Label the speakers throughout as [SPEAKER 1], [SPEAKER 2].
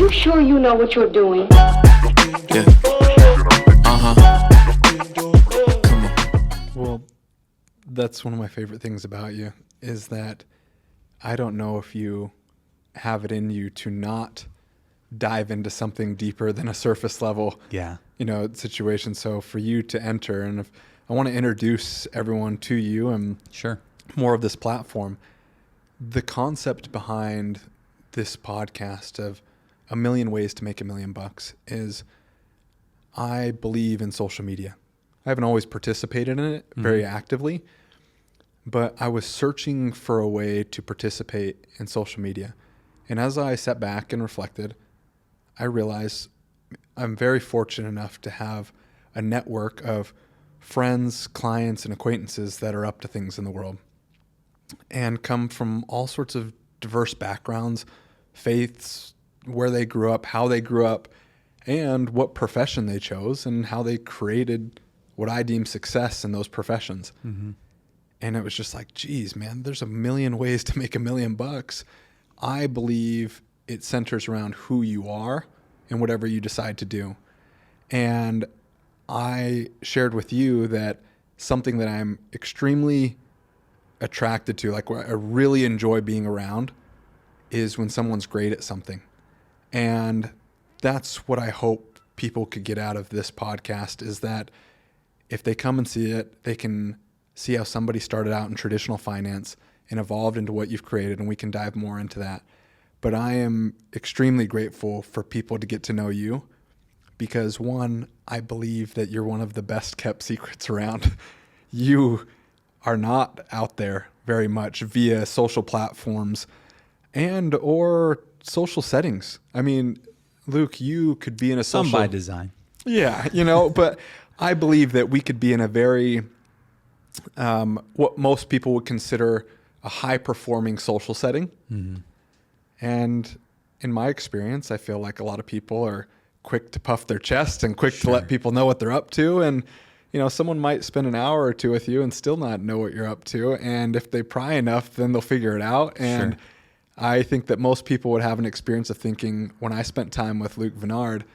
[SPEAKER 1] you sure you know what you're doing?
[SPEAKER 2] Yeah. Come on.
[SPEAKER 3] Well, that's one of my favorite things about you is that I don't know if you have it in you to not dive into something deeper than a surface level, situation. So for you to enter, and if I want to introduce everyone to you and
[SPEAKER 4] Sure.
[SPEAKER 3] more of this platform, the concept behind this podcast of a million ways to make $1 million is I believe in social media. I haven't always participated in it very actively, but I was searching for a way to participate in social media. And as I sat back and reflected, I realized I'm very fortunate enough to have a network of friends, clients, and acquaintances that are up to things in the world and come from all sorts of diverse backgrounds, faiths, where they grew up, how they grew up, and what profession they chose and how they created what I deem success in those professions. Mm-hmm. And it was just like, geez, man, there's a million ways to make $1 million. I believe it centers around who you are and whatever you decide to do. And I shared with you that something that I'm extremely attracted to, like I really enjoy being around, is when someone's great at something. And that's what I hope people could get out of this podcast, is that if they come and see it, they can see how somebody started out in traditional finance and evolved into what you've created, and we can dive more into that. But I am extremely grateful for people to get to know you because, one, I believe that you're one of the best kept secrets around. You are not out there very much via social platforms and or social settings. I mean, Luke, you could be in a social...
[SPEAKER 4] Some by design.
[SPEAKER 3] Yeah, but I believe that we could be in a very, what most people would consider a high-performing social setting. Mm-hmm. And in my experience, I feel like a lot of people are quick to puff their chest and quick to let people know what they're up to. And, someone might spend an hour or two with you and still not know what you're up to. And if they pry enough, then they'll figure it out. And I think that most people would have an experience of thinking, when I spent time with Luke Vennard,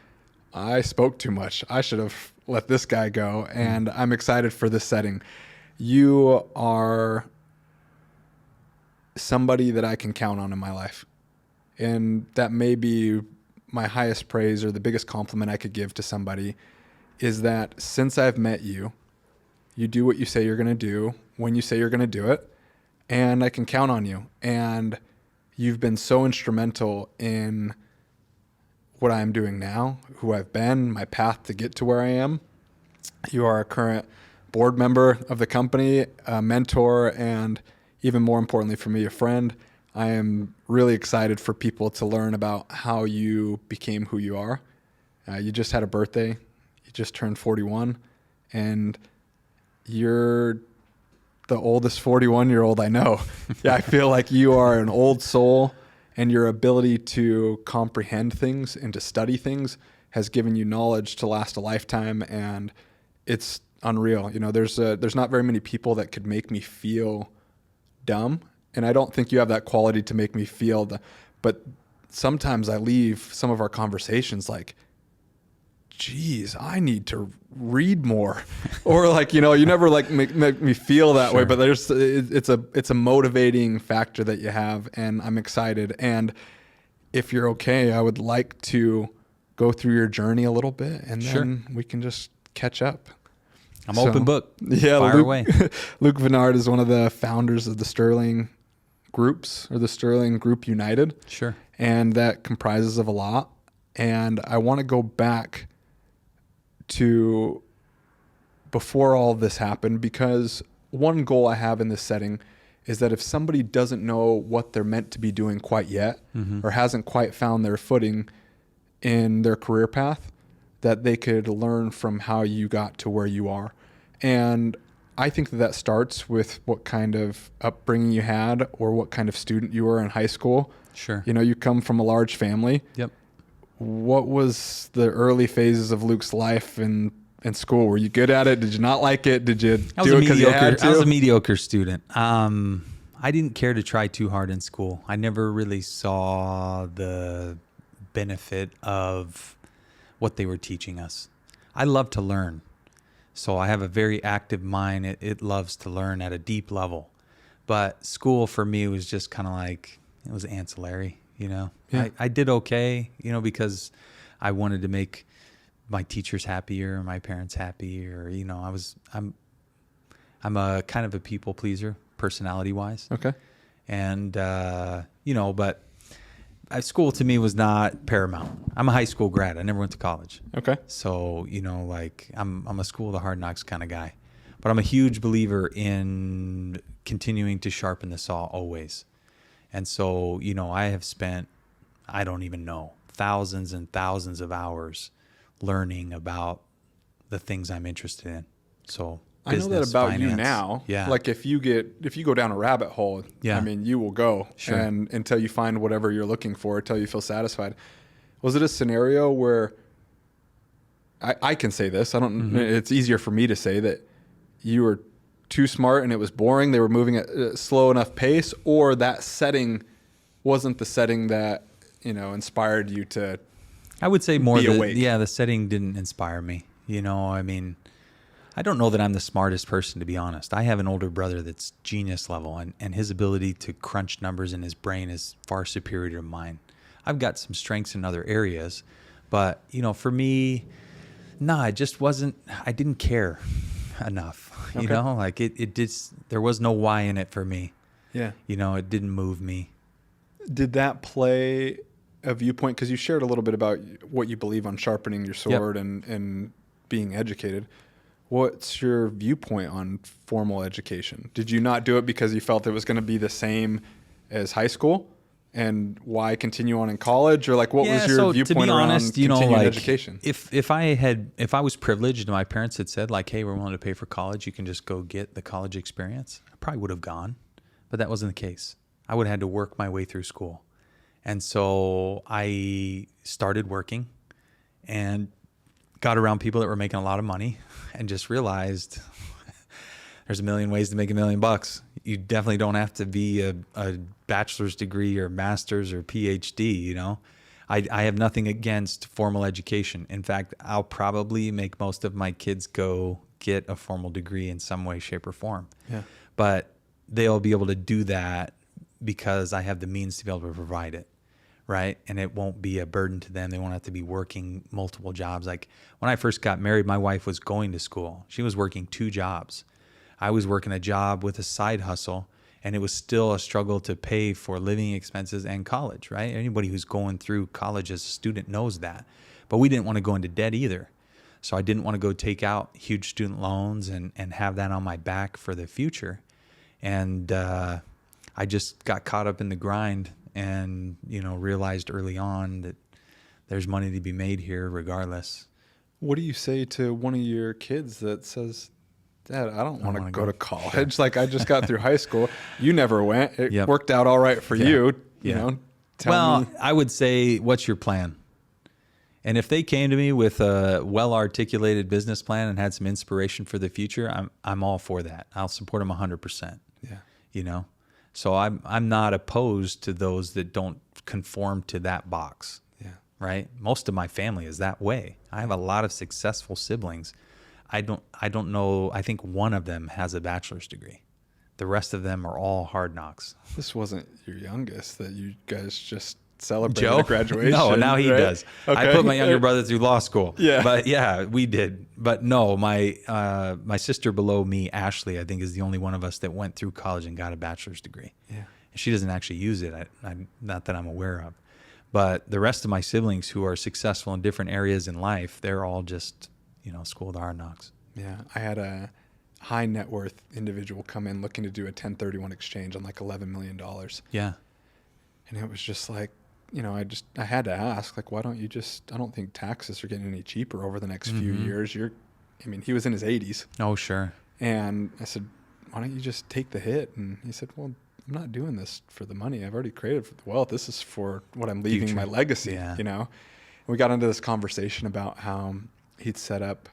[SPEAKER 3] I spoke too much. I should have let this guy go. And I'm excited for this setting. You are somebody that I can count on in my life. And that may be my highest praise or the biggest compliment I could give to somebody, is that since I've met you, you do what you say you're going to do when you say you're going to do it. And I can count on you. And you've been so instrumental in what I'm doing now, who I've been, my path to get to where I am. You are a current board member of the company, a mentor, and even more importantly for me, a friend. I am really excited for people to learn about how you became who you are. You just had a birthday. You just turned 41, and you're the oldest 41-year-old I know. Yeah, I feel like you are an old soul, and your ability to comprehend things and to study things has given you knowledge to last a lifetime, and it's unreal. There's not very many people that could make me feel dumb, and I don't think you have that quality to make me feel but sometimes I leave some of our conversations like, geez, I need to read more. Or you never make me feel that way, but it's a motivating factor that you have, and I'm excited. And if you're okay, I would like to go through your journey a little bit, and then we can just catch up.
[SPEAKER 4] I'm open book.
[SPEAKER 3] Yeah,
[SPEAKER 4] Fire away.
[SPEAKER 3] Luke Vennard is one of the founders of the Sterling Groups, or the Sterling Group United.
[SPEAKER 4] Sure.
[SPEAKER 3] And that comprises of a lot. And I want to go back to before all this happened, because one goal I have in this setting is that if somebody doesn't know what they're meant to be doing quite yet, or hasn't quite found their footing in their career path, that they could learn from how you got to where you are. And I think that starts with what kind of upbringing you had, or what kind of student you were in high school.
[SPEAKER 4] Sure.
[SPEAKER 3] You come from a large family.
[SPEAKER 4] Yep.
[SPEAKER 3] What was the early phases of Luke's life in school? Were you good at it? Did you not like it? Did you do it because you had to?
[SPEAKER 4] I was a mediocre student. I didn't care to try too hard in school. I never really saw the benefit of what they were teaching us. I love to learn. So I have a very active mind. It loves to learn at a deep level. But school for me was just kind of like, it was ancillary, you know.
[SPEAKER 3] Yeah.
[SPEAKER 4] I did okay, you know, because I wanted to make my teachers happier, my parents happier, you know. I'm a kind of a people pleaser, personality wise.
[SPEAKER 3] Okay.
[SPEAKER 4] And you know, but school to me was not paramount. I'm a high school grad. I never went to college.
[SPEAKER 3] Okay.
[SPEAKER 4] So, you know, like I'm a school of the hard knocks kind of guy. But I'm a huge believer in continuing to sharpen the saw always. And so, you know, I have spent, I don't even know, thousands and thousands of hours learning about the things I'm interested in. So
[SPEAKER 3] I know that about you now.
[SPEAKER 4] Yeah.
[SPEAKER 3] Like if you go down a rabbit hole,
[SPEAKER 4] Yeah.
[SPEAKER 3] I mean, you will go
[SPEAKER 4] Sure.
[SPEAKER 3] and until you find whatever you're looking for, until you feel satisfied. Was it a scenario where I can say this, it's easier for me to say that you were too smart and it was boring. They were moving at a slow enough pace, or that setting wasn't the setting that, you know, inspired you to
[SPEAKER 4] I would say more
[SPEAKER 3] awake.
[SPEAKER 4] the setting didn't inspire me. You know, I mean, I don't know that I'm the smartest person, to be honest. I have an older brother that's genius level, and his ability to crunch numbers in his brain is far superior to mine. I've got some strengths in other areas, but, you know, for me, I just wasn't, I didn't care enough, you know, like it there was no why in it for me.
[SPEAKER 3] Yeah.
[SPEAKER 4] You know, it didn't move me.
[SPEAKER 3] Did that play a viewpoint? Because you shared a little bit about what you believe on sharpening your sword and being educated. What's your viewpoint on formal education? Did you not do it because you felt it was going to be the same as high school? And why continue on in college? Or like, what was your viewpoint
[SPEAKER 4] to be honest,
[SPEAKER 3] around
[SPEAKER 4] you know,
[SPEAKER 3] continuing
[SPEAKER 4] like,
[SPEAKER 3] education?
[SPEAKER 4] If I was privileged and my parents had said like, hey, we're willing to pay for college, you can just go get the college experience, I probably would have gone, but that wasn't the case. I would have had to work my way through school. And so I started working and got around people that were making a lot of money and just realized there's a million ways to make $1 million. You definitely don't have to be a bachelor's degree or master's or PhD, you know. I have nothing against formal education. In fact, I'll probably make most of my kids go get a formal degree in some way, shape, or form.
[SPEAKER 3] Yeah.
[SPEAKER 4] But they'll be able to do that because I have the means to be able to provide it, right? And it won't be a burden to them. They won't have to be working multiple jobs. Like when I first got married, my wife was going to school. She was working 2 jobs. I was working a job with a side hustle, and it was still a struggle to pay for living expenses and college, right? Anybody who's going through college as a student knows that. But we didn't want to go into debt either. So I didn't want to go take out huge student loans and have that on my back for the future. And I just got caught up in the grind and, you know, realized early on that there's money to be made here regardless.
[SPEAKER 3] What do you say to one of your kids that says, Dad, I don't want to go to college.
[SPEAKER 4] Sure.
[SPEAKER 3] Like I just got through high school. You never went. It
[SPEAKER 4] Yep.
[SPEAKER 3] worked out all right for you. You know, tell me.
[SPEAKER 4] I would say, what's your plan? And if they came to me with a well-articulated business plan and had some inspiration for the future, I'm all for that. I'll support them 100%.
[SPEAKER 3] Yeah.
[SPEAKER 4] You know, so I'm not opposed to those that don't conform to that box.
[SPEAKER 3] Yeah.
[SPEAKER 4] Right. Most of my family is that way. I have a lot of successful siblings. I don't know. I think one of them has a bachelor's degree. The rest of them are all hard knocks.
[SPEAKER 3] This wasn't your youngest that you guys just celebrated
[SPEAKER 4] Joe?
[SPEAKER 3] a graduation.
[SPEAKER 4] No, now he
[SPEAKER 3] right?
[SPEAKER 4] does.
[SPEAKER 3] Okay.
[SPEAKER 4] I put my younger brother through law school.
[SPEAKER 3] Yeah.
[SPEAKER 4] But yeah, we did. But no, my sister below me, Ashley, I think is the only one of us that went through college and got a bachelor's degree. Yeah. And she doesn't actually use it. I'm not that I'm aware of. But the rest of my siblings who are successful in different areas in life, they're all just, you know, school of the hard knocks.
[SPEAKER 3] Yeah. I had a high net worth individual come in looking to do a 1031 exchange on like $11 million.
[SPEAKER 4] Yeah.
[SPEAKER 3] And it was just like, you know, I had to ask, like, why don't you I don't think taxes are getting any cheaper over the next few years. He was in his 80s.
[SPEAKER 4] Oh, sure.
[SPEAKER 3] And I said, why don't you just take the hit? And he said, well, I'm not doing this for the money. I've already created for the wealth. This is for what I'm leaving
[SPEAKER 4] Future.
[SPEAKER 3] my legacy,
[SPEAKER 4] Yeah.
[SPEAKER 3] you know? And we got into this conversation about how he'd set up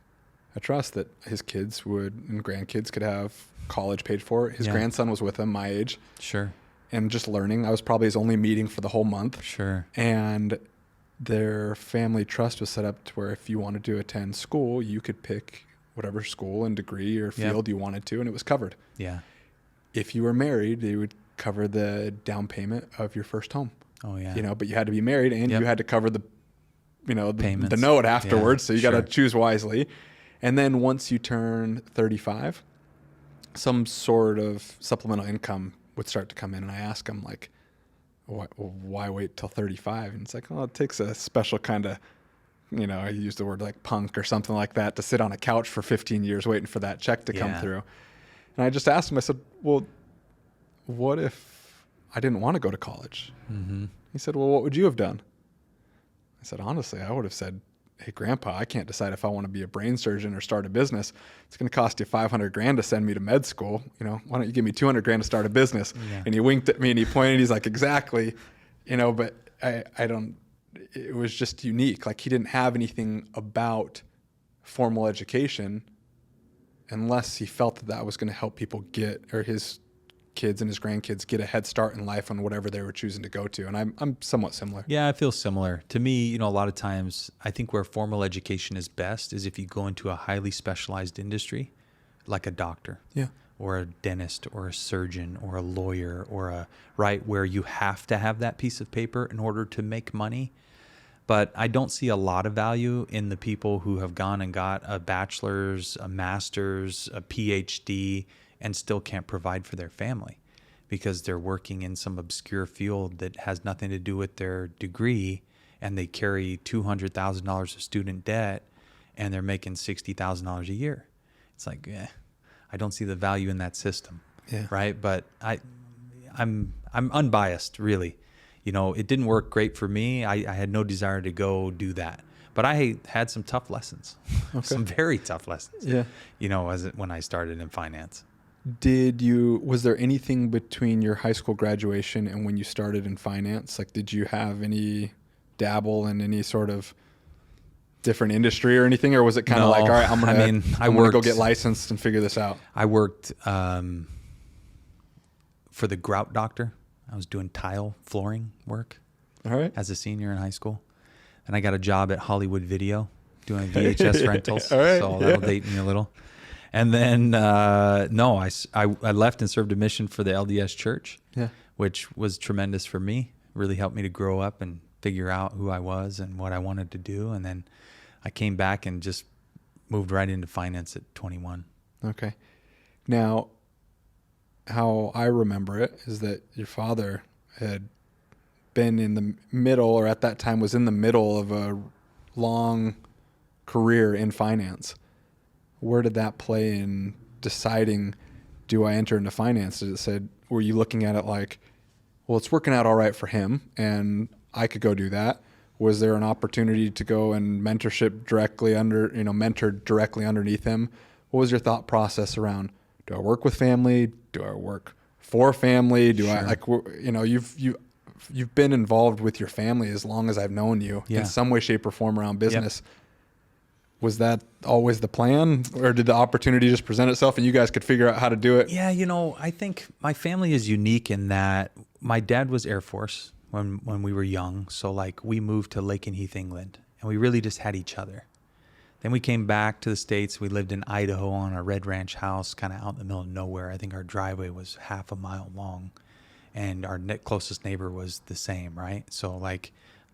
[SPEAKER 3] a trust that his kids and grandkids could have college paid for. His grandson was with him, my age.
[SPEAKER 4] Sure.
[SPEAKER 3] And just learning. I was probably his only meeting for the whole month.
[SPEAKER 4] Sure.
[SPEAKER 3] And their family trust was set up to where if you wanted to attend school, you could pick whatever school and degree or field you wanted to, and it was covered.
[SPEAKER 4] Yeah.
[SPEAKER 3] If you were married, they would cover the down payment of your first home.
[SPEAKER 4] Oh yeah.
[SPEAKER 3] You know, but you had to be married, and you had to cover the, you know, the note afterwards. So you got to choose wisely. And then once you turn 35, some sort of supplemental income would start to come in. And I ask them, like, why wait till 35? And it's like, well, it takes a special kind of, you know, I use the word like punk or something like that, to sit on a couch for 15 years waiting for that check to come through. And I just asked him, I said, well, what if I didn't want to go to college?
[SPEAKER 4] Mm-hmm.
[SPEAKER 3] He said, well, what would you have done? I said, honestly, I would have said, hey, Grandpa, I can't decide if I want to be a brain surgeon or start a business. It's going to cost you $500,000 to send me to med school. You know, why don't you give me $200,000 to start a business? Yeah. And he winked at me and he pointed. He's like, exactly. You know, but I don't. It was just unique. Like, he didn't have anything about formal education, unless he felt that that was going to help people get, or his kids and his grandkids get a head start in life on whatever they were choosing to go to. And I'm somewhat similar.
[SPEAKER 4] Yeah, I feel similar. To me, you know, a lot of times I think where formal education is best is if you go into a highly specialized industry, like a doctor, or a dentist, or a surgeon, or a lawyer, or where you have to have that piece of paper in order to make money. But I don't see a lot of value in the people who have gone and got a bachelor's, a master's, a PhD, and still can't provide for their family because they're working in some obscure field that has nothing to do with their degree, and they carry $200,000 of student debt, and they're making $60,000 a year. It's like, I don't see the value in that system, right? But I'm unbiased, really. You know, it didn't work great for me. I had no desire to go do that. But I had some tough lessons, some very tough lessons, you know, when I started in finance.
[SPEAKER 3] Was there anything between your high school graduation and when you started in finance? Like, did you have any dabble in any sort of different industry or anything? Or was it kind of like, all right, I'm going to go get licensed and figure this out?
[SPEAKER 4] I worked for the grout doctor. I was doing tile flooring work as a senior in high school. And I got a job at Hollywood Video doing VHS rentals. So that'll date me a little. And then, I left and served a mission for the LDS Church, which was tremendous for me. Really helped me to grow up and figure out who I was and what I wanted to do. And then I came back and just moved right into finance at 21.
[SPEAKER 3] Okay. Now, how I remember it is that your father had been in the middle, or at that time was in the middle of a long career in finance. Where did that play in deciding, do I enter into finance? Were you looking at it like, well, it's working out all right for him and I could go do that? Was there an opportunity to go and mentored directly underneath him? What was your thought process around, do I work with family? Do I work for family? You've been involved with your family as long as I've known you in some way, shape, or form around business. Was that always the plan, or did the opportunity just present itself and you guys could figure out how to do it?
[SPEAKER 4] Yeah, you know, I think my family is unique in that my dad was Air Force when we were young. So like we moved to Lake and Heath, England, and we really just had each other. Then we came back to the States. We lived in Idaho on a red ranch house, kind of out in the middle of nowhere. I think our driveway was half a mile long, and our closest neighbor was the same, right? So like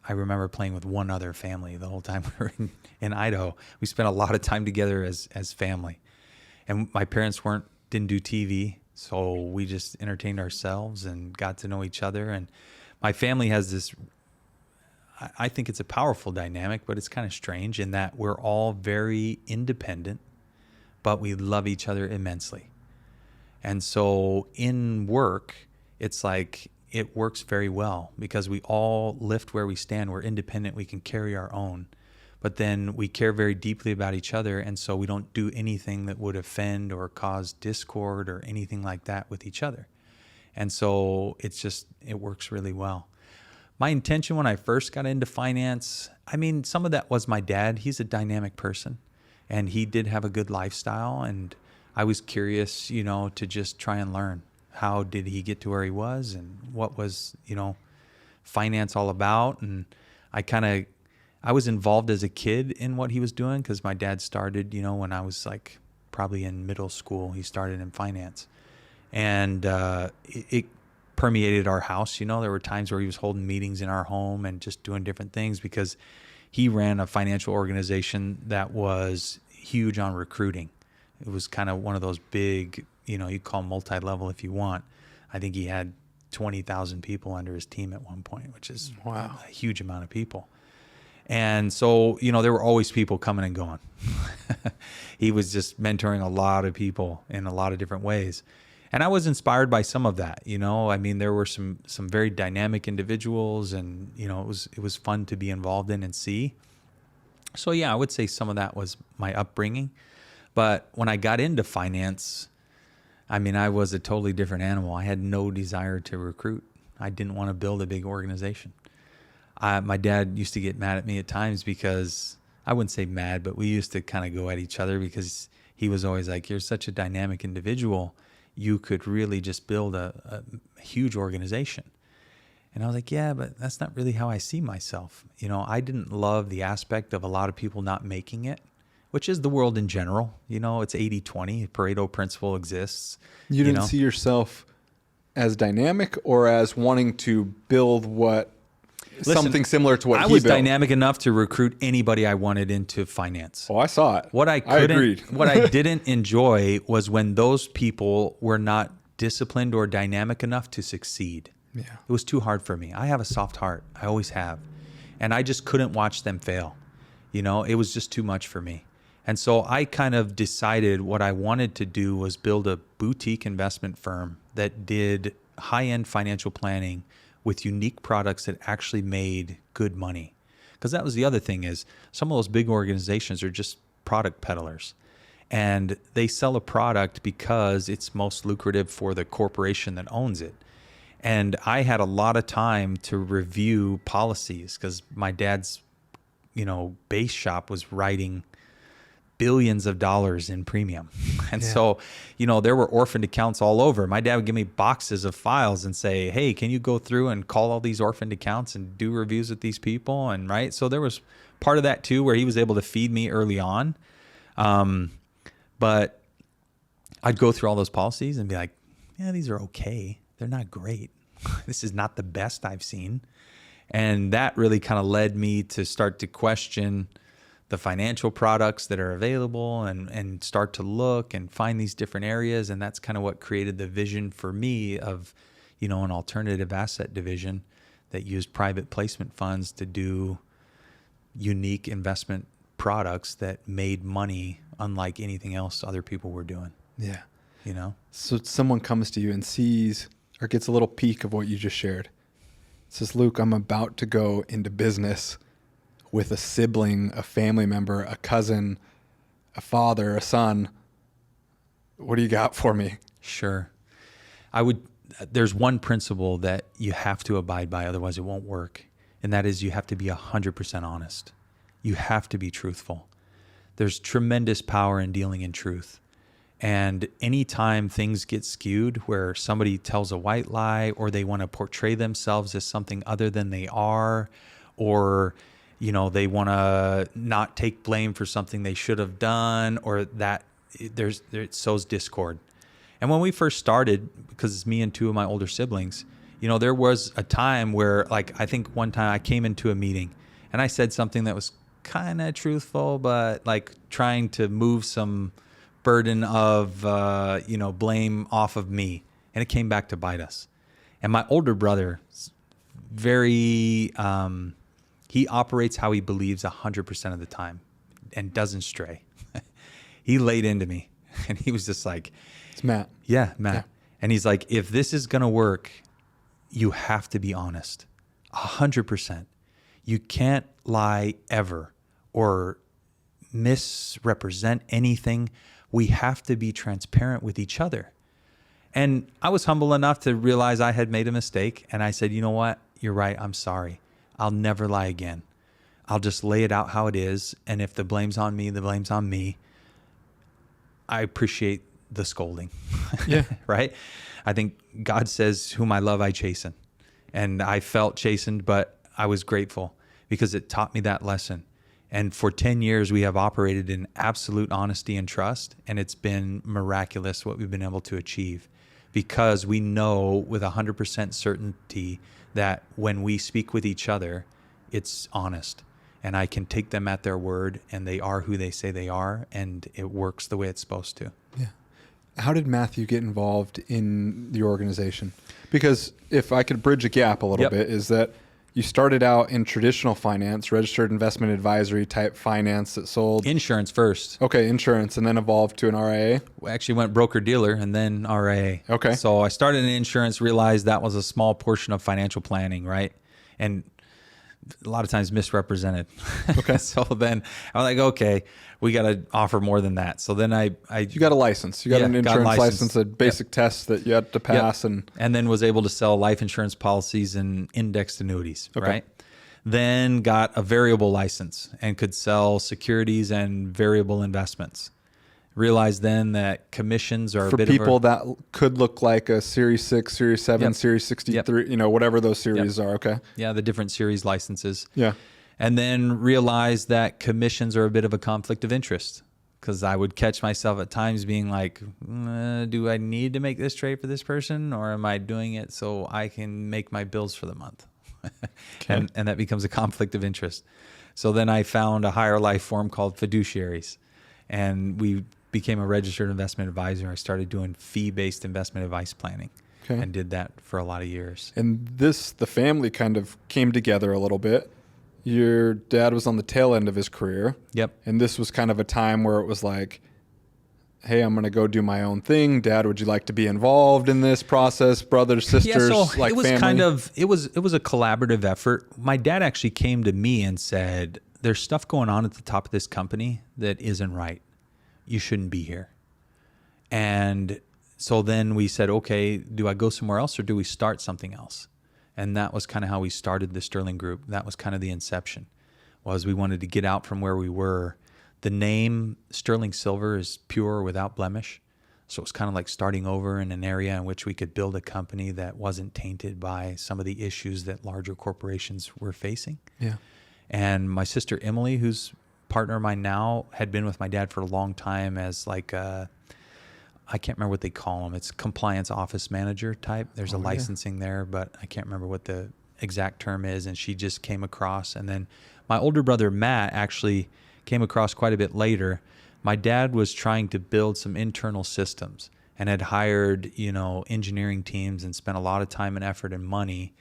[SPEAKER 4] I remember playing with one other family the whole time we were in Idaho. We spent a lot of time together as family. And my parents didn't do TV, so we just entertained ourselves and got to know each other. And my family has this, I think it's a powerful dynamic, but it's kind of strange in that we're all very independent, but we love each other immensely. And so in work, it's like it works very well because we all lift where we stand. We're independent. We can carry our own. But then we care very deeply about each other, and so we don't do anything that would offend or cause discord or anything like that with each other. And so it works really well. My intention when I first got into finance, I mean, some of that was my dad. He's a dynamic person, and he did have a good lifestyle, and I was curious, to just try and learn. How did he get to where he was, and what was, finance all about? And I kind of I was involved as a kid in what he was doing because my dad started, when I was like probably in middle school. He started in finance, and it permeated our house. There were times where he was holding meetings in our home and just doing different things because he ran a financial organization that was huge on recruiting. It was kind of one of those big, you call multi-level if you want. I think he had 20,000 people under his team at one point, which is
[SPEAKER 3] Wow.
[SPEAKER 4] a huge amount of people. And so, there were always people coming and going. He was just mentoring a lot of people in a lot of different ways. And I was inspired by some of that, there were some very dynamic individuals, and, it was fun to be involved in and see. So yeah, I would say some of that was my upbringing. But when I got into finance, I was a totally different animal. I had no desire to recruit. I didn't want to build a big organization. My dad used to get mad at me at times because, I wouldn't say mad, but we used to kind of go at each other because he was always like, you're such a dynamic individual. You could really just build a huge organization. And I was like, yeah, but that's not really how I see myself. I didn't love the aspect of a lot of people not making it, which is the world in general. It's 80-20. Pareto principle exists.
[SPEAKER 3] You didn't see yourself as dynamic or as wanting to build something similar to what he built?
[SPEAKER 4] I was dynamic enough to recruit anybody I wanted into finance.
[SPEAKER 3] Oh, I saw it.
[SPEAKER 4] What I
[SPEAKER 3] agreed.
[SPEAKER 4] What I didn't enjoy was when those people were not disciplined or dynamic enough to succeed.
[SPEAKER 3] Yeah.
[SPEAKER 4] It was too hard for me. I have a soft heart. I always have. And I just couldn't watch them fail. It was just too much for me. And so I kind of decided what I wanted to do was build a boutique investment firm that did high-end financial planning with unique products that actually made good money. Because that was the other thing, is some of those big organizations are just product peddlers. And they sell a product because it's most lucrative for the corporation that owns it. And I had a lot of time to review policies because my dad's, base shop was writing billions of dollars in premium. And so, there were orphaned accounts all over. My dad would give me boxes of files and say, hey, can you go through and call all these orphaned accounts and do reviews with these people? And right. So there was part of that too, where he was able to feed me early on. But I'd go through all those policies and be like, yeah, these are okay. They're not great. This is not the best I've seen. And that really kind of led me to start to question the financial products that are available and start to look and find these different areas. And that's kind of what created the vision for me of, an alternative asset division that used private placement funds to do unique investment products that made money unlike anything else other people were doing.
[SPEAKER 3] Yeah.
[SPEAKER 4] So
[SPEAKER 3] someone comes to you and sees or gets a little peek of what you just shared. Says, Luke, I'm about to go into business with a sibling, a family member, a cousin, a father, a son. What do you got for me?
[SPEAKER 4] Sure. There's one principle that you have to abide by, otherwise it won't work. And that is you have to be 100% honest. You have to be truthful. There's tremendous power in dealing in truth. And anytime things get skewed where somebody tells a white lie or they want to portray themselves as something other than they are, or they want to not take blame for something they should have done, or that it sows discord. And when we first started, because it's me and two of my older siblings, there was a time where, I think one time I came into a meeting and I said something that was kind of truthful, but trying to move some burden of, blame off of me. And it came back to bite us. And my older brother, very, he operates how he believes 100% of the time and doesn't stray. He laid into me and he was just like,
[SPEAKER 3] it's Matt.
[SPEAKER 4] Yeah, Matt. Yeah. And he's like, if this is going to work, you have to be honest. 100%. You can't lie ever or misrepresent anything. We have to be transparent with each other. And I was humble enough to realize I had made a mistake. And I said, you know what? You're right. I'm sorry. I'll never lie again. I'll just lay it out how it is. And if the blame's on me, the blame's on me. I appreciate the scolding.
[SPEAKER 3] Yeah.
[SPEAKER 4] Right? I think God says, whom I love, I chasten. And I felt chastened, but I was grateful because it taught me that lesson. And for 10 years, we have operated in absolute honesty and trust. And it's been miraculous what we've been able to achieve, because we know with 100% certainty that when we speak with each other, it's honest. And I can take them at their word, and they are who they say they are, and it works the way it's supposed to.
[SPEAKER 3] Yeah. How did Matthew get involved in the organization? Because if I could bridge a gap a little bit, is that you started out in traditional finance, registered investment advisory type finance that sold
[SPEAKER 4] Insurance first.
[SPEAKER 3] Okay, insurance, and then evolved to an RIA.
[SPEAKER 4] We actually went broker dealer and then RIA.
[SPEAKER 3] Okay.
[SPEAKER 4] So I started in insurance, realized that was a small portion of financial planning, right? And a lot of times misrepresented.
[SPEAKER 3] Okay.
[SPEAKER 4] So then I was like, okay, we got to offer more than that. So then
[SPEAKER 3] You got a license. You got an insurance license, a basic test that you had to pass.
[SPEAKER 4] And then was able to sell life insurance policies and indexed annuities, right? Then got a variable license and could sell securities and variable investments. Realized then that commissions are
[SPEAKER 3] for
[SPEAKER 4] a bit
[SPEAKER 3] people
[SPEAKER 4] of
[SPEAKER 3] that could look like a Series 6, Series 7, Series 63, whatever those series are. Okay.
[SPEAKER 4] Yeah, the different series licenses.
[SPEAKER 3] Yeah.
[SPEAKER 4] And then realized that commissions are a bit of a conflict of interest, because I would catch myself at times being like, do I need to make this trade for this person, or am I doing it so I can make my bills for the month? And that becomes a conflict of interest. So then I found a higher life form called fiduciaries, and we became a registered investment advisor. I started doing fee-based investment advice planning and did that for a lot of years.
[SPEAKER 3] And the family kind of came together a little bit. Your dad was on the tail end of his career.
[SPEAKER 4] Yep.
[SPEAKER 3] And this was kind of a time where it was like, hey, I'm going to go do my own thing. Dad, would you like to be involved in this process? Brothers, sisters, like
[SPEAKER 4] it was
[SPEAKER 3] family?
[SPEAKER 4] kind of, it was a collaborative effort. My dad actually came to me and said, there's stuff going on at the top of this company that isn't right. You shouldn't be here. And so then we said, okay, do I go somewhere else or do we start something else? And that was kind of how we started the Sterling Group. That was kind of the inception, was we wanted to get out from where we were. The name Sterling Silver is pure without blemish. So it was kind of like starting over in an area in which we could build a company that wasn't tainted by some of the issues that larger corporations were facing.
[SPEAKER 3] Yeah.
[SPEAKER 4] And my sister Emily, who's partner of mine now, had been with my dad for a long time as like I can't remember what they call them. It's compliance office manager type. There's a licensing there, but I can't remember what the exact term is. And she just came across. And then my older brother, Matt, actually came across quite a bit later. My dad was trying to build some internal systems and had hired, engineering teams and spent a lot of time and effort and money,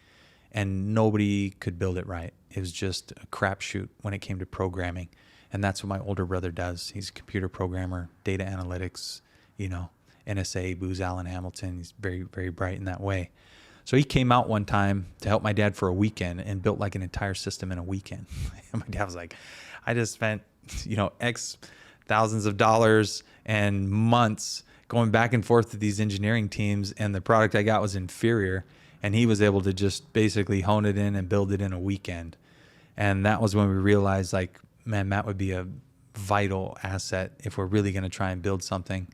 [SPEAKER 4] and nobody could build it right. It was just a crapshoot when it came to programming. And that's what my older brother does. He's a computer programmer, data analytics, NSA, Booz Allen Hamilton. He's very, very bright in that way. So he came out one time to help my dad for a weekend and built like an entire system in a weekend. And my dad was like, I just spent, X thousands of dollars and months going back and forth to these engineering teams, and the product I got was inferior. And he was able to just basically hone it in and build it in a weekend. And that was when we realized, like, man, Matt would be a vital asset if we're really going to try and build something.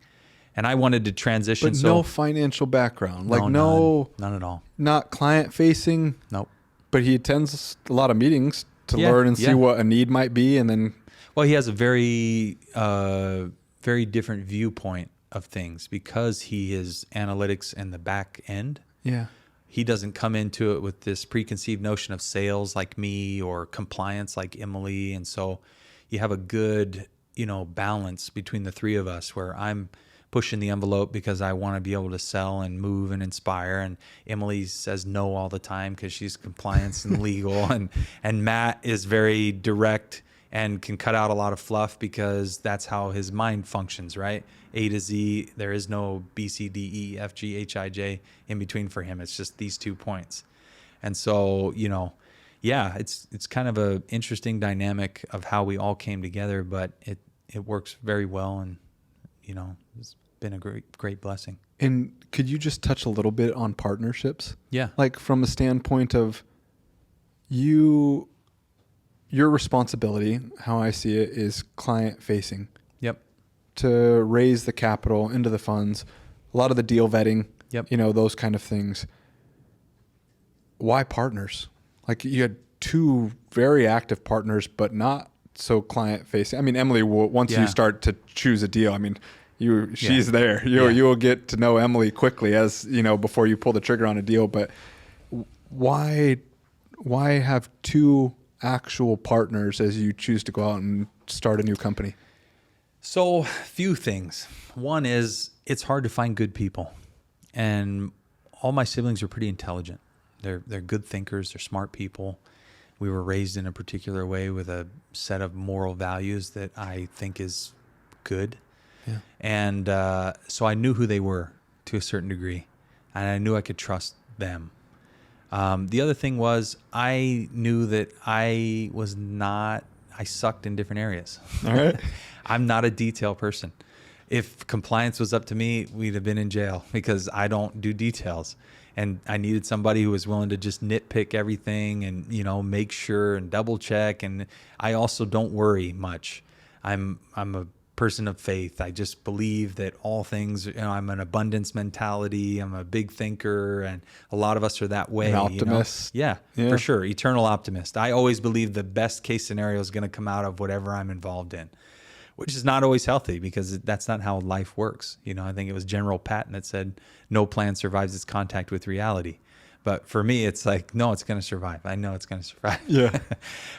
[SPEAKER 4] And I wanted to transition.
[SPEAKER 3] But no financial background.
[SPEAKER 4] None at all.
[SPEAKER 3] Not client facing.
[SPEAKER 4] Nope.
[SPEAKER 3] But he attends a lot of meetings to learn and see what a need might be. And then.
[SPEAKER 4] Well, he has a very, very different viewpoint of things because he is analytics and the back end.
[SPEAKER 3] Yeah.
[SPEAKER 4] He doesn't come into it with this preconceived notion of sales like me or compliance like Emily. And so you have a good, balance between the three of us where I'm pushing the envelope because I want to be able to sell and move and inspire. And Emily says no all the time because she's compliance and legal. And Matt is very direct and can cut out a lot of fluff because that's how his mind functions, right? A to Z, there is no B, C, D, E, F, G, H, I, J in between for him. It's just these 2 points. And so, it's kind of a interesting dynamic of how we all came together, but it works very well, and, it's been a great blessing.
[SPEAKER 3] And could you just touch a little bit on partnerships?
[SPEAKER 4] Yeah.
[SPEAKER 3] Like from a standpoint of your responsibility, how I see it, is client facing.
[SPEAKER 4] Yep.
[SPEAKER 3] To raise the capital into the funds, a lot of the deal vetting,
[SPEAKER 4] Yep.
[SPEAKER 3] Those kind of things. Why partners? Like you had two very active partners, but not so client facing. I mean, Emily, once you start to choose a deal, I mean, she's there. You will get to know Emily quickly, as you know, before you pull the trigger on a deal. But why have two actual partners as you choose to go out and start a new company?
[SPEAKER 4] So, few things. One is it's hard to find good people, and all my siblings are pretty intelligent. They're good thinkers. They're smart people. We were raised in a particular way with a set of moral values that I think is good. Yeah. And so I knew who they were to a certain degree, and I knew I could trust them. The other thing was I knew that I sucked in different areas.
[SPEAKER 3] All right.
[SPEAKER 4] I'm not a detail person. If compliance was up to me, we'd have been in jail because I don't do details. And I needed somebody who was willing to just nitpick everything and, make sure and double check. And I also don't worry much. I'm a person of faith. I just believe that all things, I'm an abundance mentality. I'm a big thinker, and a lot of us are that way.
[SPEAKER 3] An optimist.
[SPEAKER 4] Yeah, for sure. Eternal optimist. I always believe the best case scenario is going to come out of whatever I'm involved in, which is not always healthy because that's not how life works. I think it was General Patton that said, no plan survives its contact with reality. But for me, it's like, no, it's going to survive. I know it's going to survive.
[SPEAKER 3] Yeah.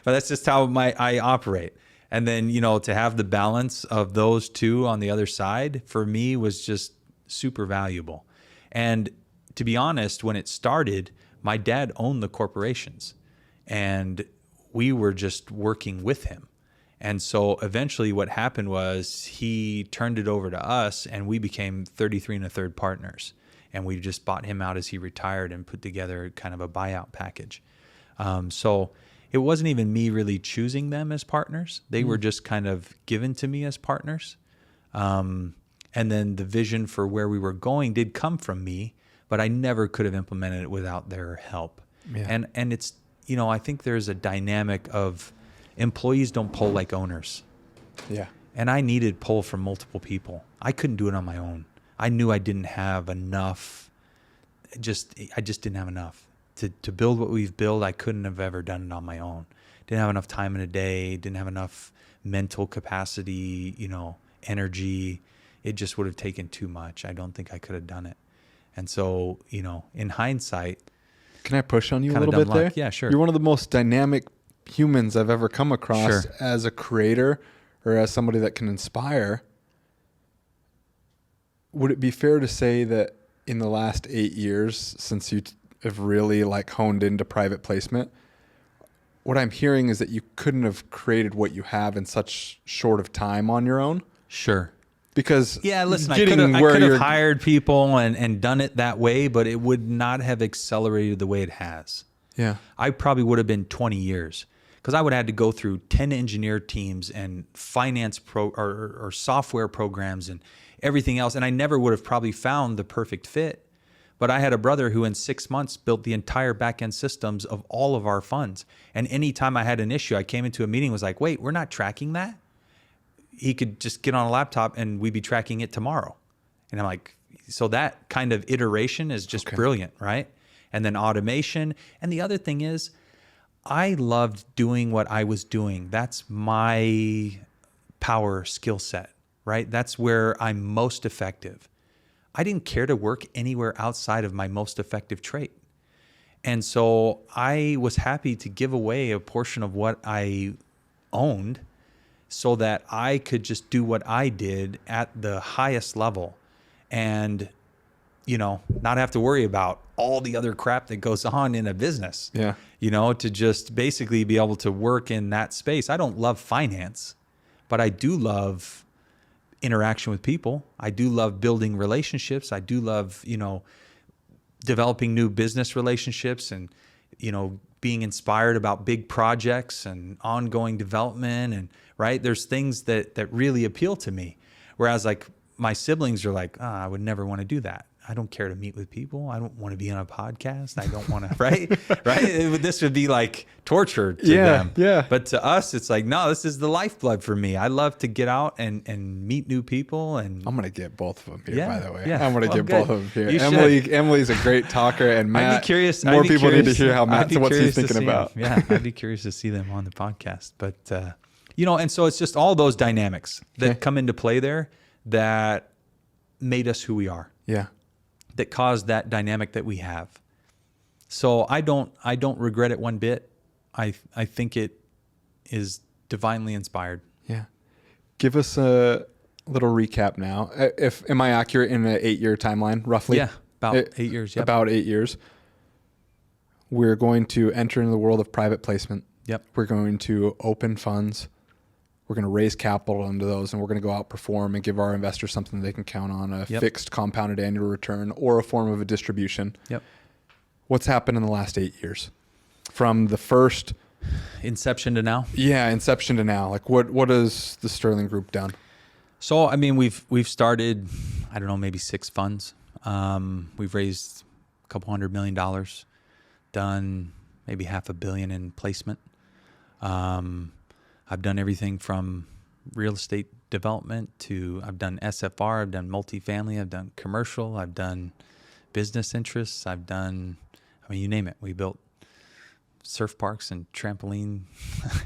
[SPEAKER 4] But that's just how I operate. And then, to have the balance of those two on the other side for me was just super valuable. And to be honest, when it started, my dad owned the corporations and we were just working with him. And so eventually what happened was he turned it over to us and we became 33 1/3 partners. And we just bought him out as he retired and put together kind of a buyout package. So it wasn't even me really choosing them as partners. They were just kind of given to me as partners. And then the vision for where we were going did come from me, but I never could have implemented it without their help. Yeah. And it's, I think there's a dynamic of employees don't pull like owners.
[SPEAKER 3] Yeah.
[SPEAKER 4] And I needed pull from multiple people. I couldn't do it on my own. I knew I didn't have enough. I just didn't have enough to build what we've built. I couldn't have ever done it on my own. Didn't have enough time in a day. Didn't have enough mental capacity, energy. It just would have taken too much. I don't think I could have done it. And so, in hindsight,
[SPEAKER 3] can I push on you a little bit there?
[SPEAKER 4] Yeah, sure.
[SPEAKER 3] You're one of the most dynamic humans I've ever come across as a creator or as somebody that can inspire. Would it be fair to say that in the last 8 years, since you have really honed into private placement, what I'm hearing is that you couldn't have created what you have in such short of time on your own?
[SPEAKER 4] Sure.
[SPEAKER 3] Because
[SPEAKER 4] listen, I could have hired people and done it that way, but it would not have accelerated the way it has.
[SPEAKER 3] Yeah.
[SPEAKER 4] I probably would have been 20 years because I would have had to go through 10 engineer teams and finance or software programs and everything else. And I never would have probably found the perfect fit. But I had a brother who in 6 months built the entire back-end systems of all of our funds. And anytime I had an issue, I came into a meeting and was like, wait, we're not tracking that? He could just get on a laptop and we'd be tracking it tomorrow. And I'm like, so that kind of iteration is just brilliant, right? And then automation. And the other thing is, I loved doing what I was doing. That's my power skill set, right? That's where I'm most effective. I didn't care to work anywhere outside of my most effective trait. And so I was happy to give away a portion of what I owned so that I could just do what I did at the highest level and, not have to worry about all the other crap that goes on in a business.
[SPEAKER 3] Yeah.
[SPEAKER 4] To just basically be able to work in that space. I don't love finance, but I do love interaction with people. I do love building relationships. I do love, developing new business relationships and, being inspired about big projects and ongoing development. And right, there's things that really appeal to me. Whereas my siblings are like, I would never want to do that. I don't care to meet with people. I don't want to be on a podcast. I don't want to, right? This would be like torture to them.
[SPEAKER 3] Yeah.
[SPEAKER 4] But to us, it's like, no, this is the lifeblood for me. I love to get out and meet new people. And
[SPEAKER 3] I'm going to get both of them here,
[SPEAKER 4] Yeah,
[SPEAKER 3] by the way.
[SPEAKER 4] yeah.
[SPEAKER 3] I'm going to
[SPEAKER 4] Well,
[SPEAKER 3] get
[SPEAKER 4] good.
[SPEAKER 3] both of them here.
[SPEAKER 4] You should.
[SPEAKER 3] Emily's a great talker, and Matt,
[SPEAKER 4] I'd be curious.
[SPEAKER 3] more people need to hear how Matt's, what he's thinking about.
[SPEAKER 4] Yeah, I'd be curious to see them on the podcast. But, and so it's just all those dynamics that come into play there that made us who we are.
[SPEAKER 3] Yeah.
[SPEAKER 4] That caused that dynamic that we have. So I don't regret it one bit. I think it is divinely inspired.
[SPEAKER 3] Yeah. Give us a little recap now. Am I accurate in an 8-year timeline, roughly?
[SPEAKER 4] Yeah, about 8 years. Yep.
[SPEAKER 3] About 8 years. We're going to enter into the world of private placement.
[SPEAKER 4] Yep.
[SPEAKER 3] We're going to open funds. We're going to raise capital into those, and we're going to go outperform and give our investors something they can count on, a fixed compounded annual return or a form of a distribution.
[SPEAKER 4] Yep.
[SPEAKER 3] What's happened in the last 8 years? From the first...
[SPEAKER 4] Inception to now?
[SPEAKER 3] Yeah, inception to now. Like what has the Sterling Group done?
[SPEAKER 4] So, I mean, we've started, I don't know, maybe 6 funds. We've raised a couple $100 million, done maybe $500 million in placement. I've done everything from real estate development to I've done SFR, I've done multifamily, I've done commercial, I've done business interests, I've done, you name it. We built surf parks and trampoline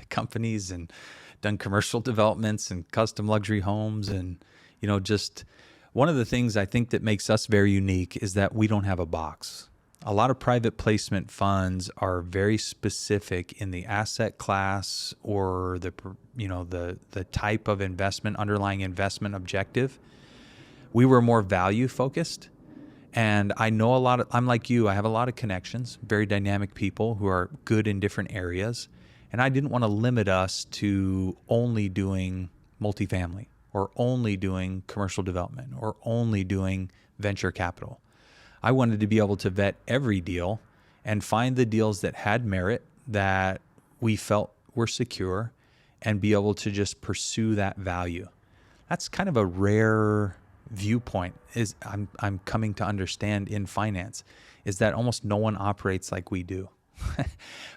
[SPEAKER 4] companies and done commercial developments and custom luxury homes. And, just one of the things I think that makes us very unique is that we don't have a box. A lot of private placement funds are very specific in the asset class or the type of investment, underlying investment objective. We were more value focused. And I know I'm like you, I have a lot of connections, very dynamic people who are good in different areas. And I didn't want to limit us to only doing multifamily or only doing commercial development or only doing venture capital. I wanted to be able to vet every deal and find the deals that had merit, that we felt were secure, and be able to just pursue that value. That's kind of a rare viewpoint, is I'm coming to understand in finance, is that almost no one operates like we do.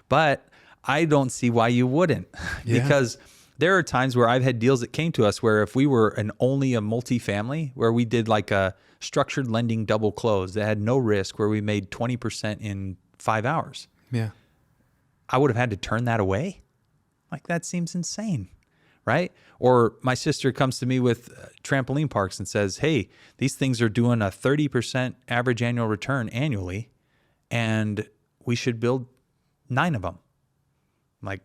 [SPEAKER 4] But I don't see why you wouldn't, because there are times where I've had deals that came to us where if we were only a multifamily, where we did like a structured lending double close that had no risk, where we made 20% in 5 hours.
[SPEAKER 3] Yeah.
[SPEAKER 4] I would have had to turn that away. Like, that seems insane, right? Or my sister comes to me with trampoline parks and says, hey, these things are doing a 30% average annual return annually, and we should build 9 of them. Like,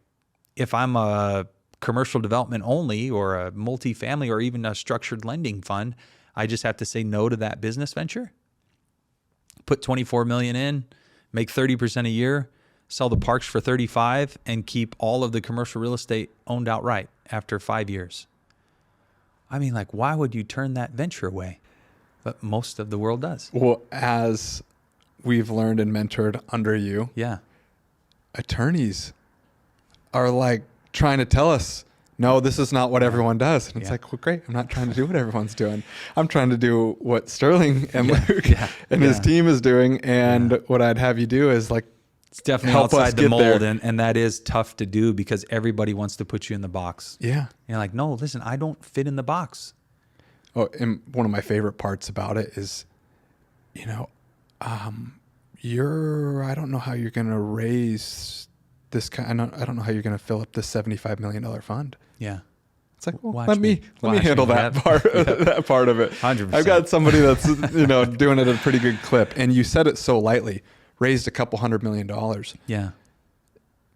[SPEAKER 4] if I'm a commercial development only or a multifamily or even a structured lending fund, I just have to say no to that business venture, put $24 million in, make 30% a year, sell the parks for 35, and keep all of the commercial real estate owned outright after 5 years. Like, why would you turn that venture away? But most of the world does.
[SPEAKER 3] Well, as we've learned and mentored under you, attorneys are like trying to tell us, no, this is not what everyone does. And it's like, well, great. I'm not trying to do what everyone's doing. I'm trying to do what Sterling and Luke and his team is doing. And what I'd have you do is like,
[SPEAKER 4] it's definitely
[SPEAKER 3] help us
[SPEAKER 4] outside the
[SPEAKER 3] get
[SPEAKER 4] mold.
[SPEAKER 3] there.
[SPEAKER 4] And that is tough to do because everybody wants to put you in the box.
[SPEAKER 3] Yeah.
[SPEAKER 4] And you're like, no, listen, I don't fit in the box.
[SPEAKER 3] Oh, and one of my favorite parts about it is, I don't know how you're going to raise this kind. I don't know how you're going to fill up this $75 million fund.
[SPEAKER 4] Yeah.
[SPEAKER 3] It's like, well,
[SPEAKER 4] Watch
[SPEAKER 3] let me handle that part, that part of it.
[SPEAKER 4] 100%.
[SPEAKER 3] I've got somebody that's, doing it at a pretty good clip. And you said it so lightly, raised a couple $100 million.
[SPEAKER 4] Yeah.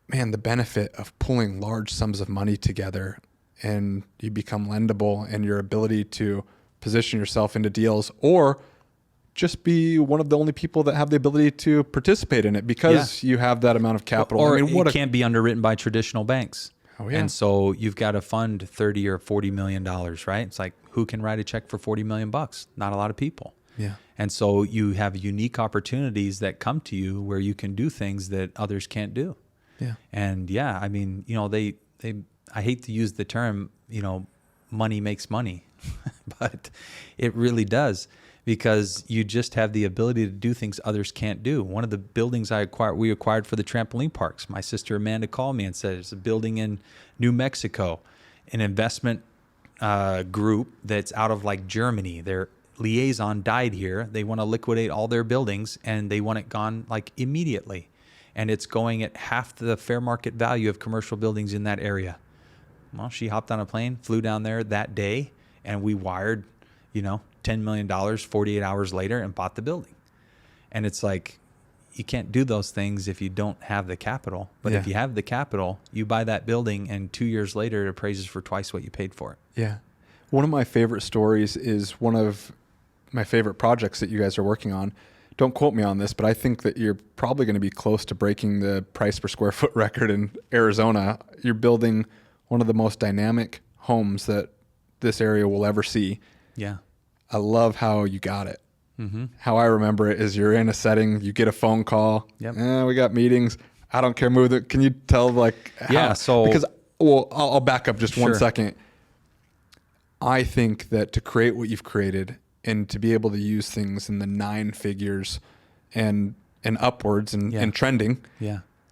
[SPEAKER 3] Man, the benefit of pulling large sums of money together and you become lendable, and your ability to position yourself into deals or just be one of the only people that have the ability to participate in it because you have that amount of capital.
[SPEAKER 4] Or it can't be underwritten by traditional banks.
[SPEAKER 3] Oh, yeah.
[SPEAKER 4] And so you've got to fund $30 or $40 million, right? It's like, who can write a check for $40 million? Not a lot of people.
[SPEAKER 3] Yeah.
[SPEAKER 4] And so you have unique opportunities that come to you where you can do things that others can't do.
[SPEAKER 3] Yeah.
[SPEAKER 4] And I hate to use the term, money makes money, but it really does, because you just have the ability to do things others can't do. One of the buildings we acquired for the trampoline parks, my sister Amanda called me and said, it's a building in New Mexico, an investment group that's out of like Germany. Their liaison died here. They want to liquidate all their buildings and they want it gone like immediately. And it's going at half the fair market value of commercial buildings in that area. Well, she hopped on a plane, flew down there that day, and we wired, $10 million 48 hours later and bought the building. And it's like, you can't do those things if you don't have the capital. But if you have the capital, you buy that building and 2 years later, it appraises for twice what you paid for it.
[SPEAKER 3] Yeah. One of my favorite stories is one of my favorite projects that you guys are working on. Don't quote me on this, but I think that you're probably going to be close to breaking the price per square foot record in Arizona. You're building one of the most dynamic homes that this area will ever see.
[SPEAKER 4] Yeah.
[SPEAKER 3] I love how you got it.
[SPEAKER 4] Mm-hmm.
[SPEAKER 3] How I remember it is you're in a setting, you get a phone call.
[SPEAKER 4] Yep.
[SPEAKER 3] We got meetings. I don't care. Move it. Can you tell because I'll back up just 1 second. I think that to create what you've created and to be able to use things in the 9 figures and upwards and trending,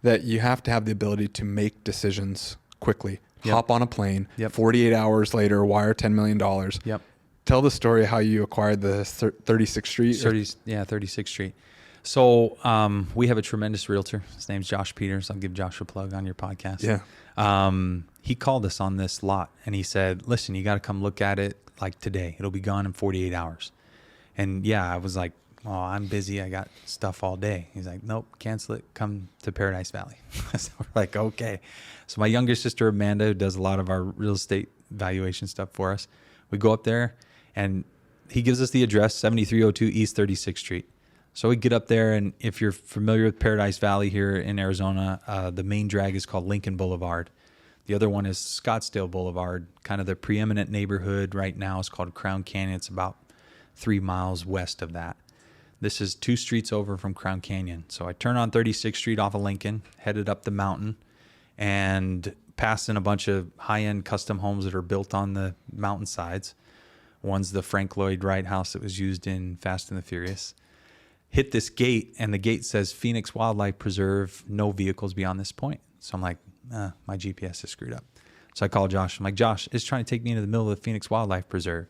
[SPEAKER 3] that you have to have the ability to make decisions quickly. Hop on a plane, 48 hours later, wire $10 million.
[SPEAKER 4] Yep.
[SPEAKER 3] Tell the story how you acquired the 36th Street.
[SPEAKER 4] 36th Street. So we have a tremendous realtor. His name's Josh Peters. I'll give Josh a plug on your podcast.
[SPEAKER 3] Yeah.
[SPEAKER 4] He called us on this lot and he said, listen, you got to come look at it like today. It'll be gone in 48 hours. And I was like, oh, I'm busy. I got stuff all day. He's like, nope, cancel it. Come to Paradise Valley. So we're like, okay. So my younger sister, Amanda, who does a lot of our real estate valuation stuff for us, we go up there and he gives us the address, 7302 East 36th Street. So we get up there, and if you're familiar with Paradise Valley here in Arizona, the main drag is called Lincoln Boulevard. The other one is Scottsdale Boulevard. Kind of the preeminent neighborhood right now is called Crown Canyon. It's about 3 miles west of that. This is 2 streets over from Crown Canyon. So I turn on 36th Street off of Lincoln, headed up the mountain, and passing a bunch of high-end custom homes that are built on the mountainsides. One's the Frank Lloyd Wright house that was used in Fast and the Furious. Hit this gate, and the gate says Phoenix Wildlife Preserve, no vehicles beyond this point. So I'm like, my GPS is screwed up. So I call Josh. I'm like, Josh, it's trying to take me into the middle of the Phoenix Wildlife Preserve.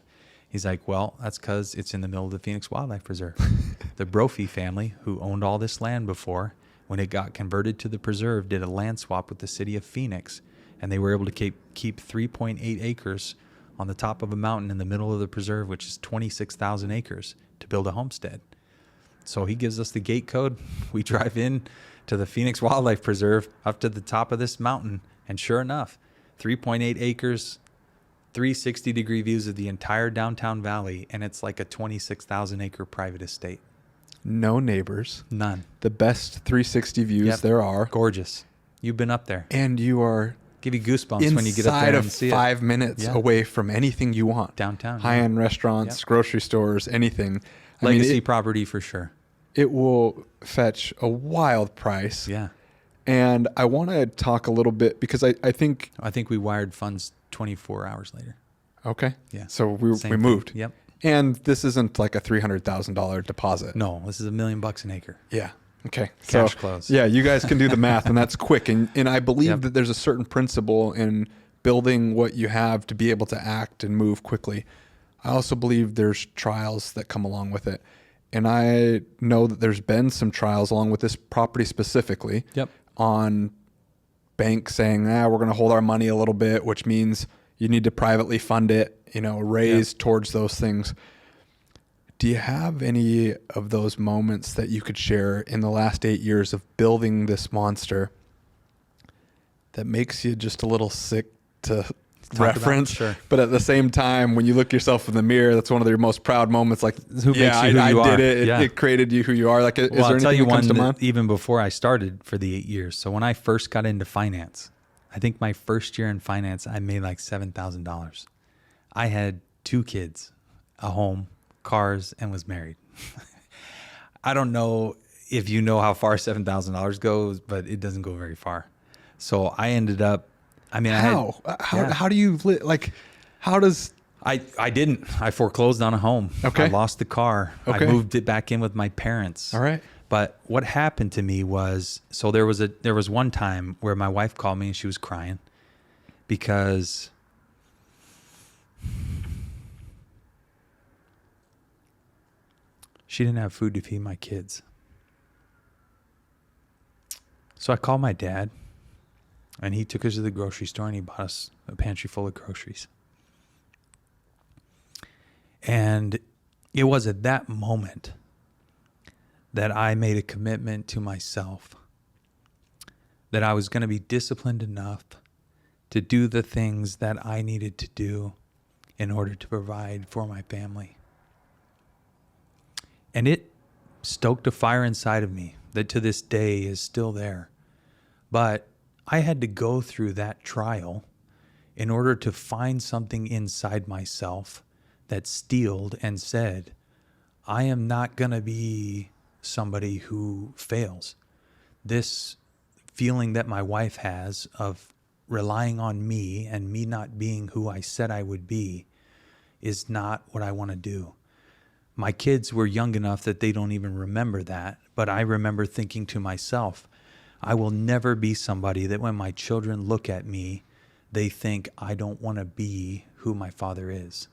[SPEAKER 4] He's like, well, that's because it's in the middle of the Phoenix Wildlife Preserve. The Brophy family, who owned all this land before, when it got converted to the preserve, did a land swap with the city of Phoenix, and they were able to keep 3.8 acres on the top of a mountain in the middle of the preserve, which is 26,000 acres, to build a homestead. So he gives us the gate code. We drive in to the Phoenix Wildlife Preserve up to the top of this mountain. And sure enough, 3.8 acres, 360-degree views of the entire downtown valley. And it's like a 26,000 acre private estate.
[SPEAKER 3] No neighbors.
[SPEAKER 4] None.
[SPEAKER 3] The best 360 views there are.
[SPEAKER 4] Gorgeous. You've been up there.
[SPEAKER 3] And you are
[SPEAKER 4] give you goosebumps when you get up there and see it.
[SPEAKER 3] Inside of 5 minutes away from anything you want.
[SPEAKER 4] Downtown.
[SPEAKER 3] High-end restaurants, grocery stores, anything.
[SPEAKER 4] Legacy property for sure.
[SPEAKER 3] It will fetch a wild price.
[SPEAKER 4] Yeah.
[SPEAKER 3] And I want to talk a little bit because I think
[SPEAKER 4] we wired funds 24 hours later.
[SPEAKER 3] Okay.
[SPEAKER 4] Yeah.
[SPEAKER 3] So we moved.
[SPEAKER 4] Yep.
[SPEAKER 3] And this isn't like a $300,000 deposit.
[SPEAKER 4] No, this is $1 million an acre.
[SPEAKER 3] Yeah. Okay.
[SPEAKER 4] Cash close.
[SPEAKER 3] Yeah, you guys can do the math, and that's quick. And I believe that there's a certain principle in building what you have to be able to act and move quickly. I also believe there's trials that come along with it. And I know that there's been some trials along with this property specifically on banks saying, we're going to hold our money a little bit, which means you need to privately fund it, raise towards those things. Do you have any of those moments that you could share in the last 8 years of building this monster that makes you just a little sick to reference?
[SPEAKER 4] Sure.
[SPEAKER 3] But at the same time, when you look yourself in the mirror, that's one of your most proud moments. Like,
[SPEAKER 4] who makes you who you are.
[SPEAKER 3] I did it. It created you who you are. Like, is there
[SPEAKER 4] I'll tell
[SPEAKER 3] anything
[SPEAKER 4] you
[SPEAKER 3] that comes to
[SPEAKER 4] one
[SPEAKER 3] mind?
[SPEAKER 4] even before I started for the 8 years. So when I first got into finance, I think my first year in finance, I made like $7,000. I had 2 kids, a home, cars, and was married. I don't know if you know how far $7,000 goes, but it doesn't go very far. So I ended up,
[SPEAKER 3] How do you how does
[SPEAKER 4] I didn't. I foreclosed on a home.
[SPEAKER 3] Okay.
[SPEAKER 4] I lost the car.
[SPEAKER 3] Okay.
[SPEAKER 4] I moved it back in with my parents.
[SPEAKER 3] All right.
[SPEAKER 4] But what happened to me was, so there was one time where my wife called me and she was crying because she didn't have food to feed my kids. So I called my dad, and he took us to the grocery store and he bought us a pantry full of groceries. And it was at that moment that I made a commitment to myself that I was going to be disciplined enough to do the things that I needed to do in order to provide for my family. And it stoked a fire inside of me that to this day is still there. But I had to go through that trial in order to find something inside myself that steeled and said, I am not going to be somebody who fails. This feeling that my wife has of relying on me and me not being who I said I would be is not what I want to do. My kids were young enough that they don't even remember that, but I remember thinking to myself, I will never be somebody that when my children look at me, they think I don't want to be who my father is.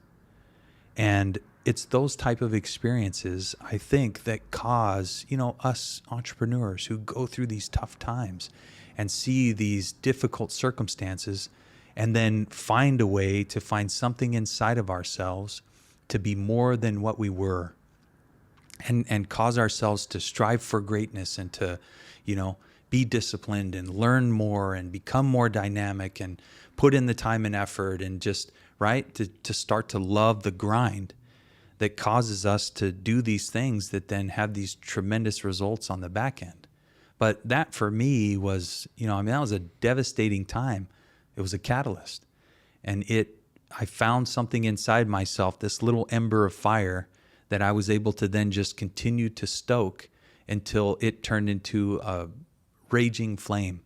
[SPEAKER 4] And it's those type of experiences, I think, that cause, us entrepreneurs who go through these tough times and see these difficult circumstances and then find a way to find something inside of ourselves to be more than what we were and cause ourselves to strive for greatness and to, be disciplined and learn more and become more dynamic and put in the time and effort and just, right, to start to love the grind that causes us to do these things that then have these tremendous results on the back end. But that for me was, that was a devastating time. It was a catalyst. And I found something inside myself, this little ember of fire that I was able to then just continue to stoke until it turned into a raging flame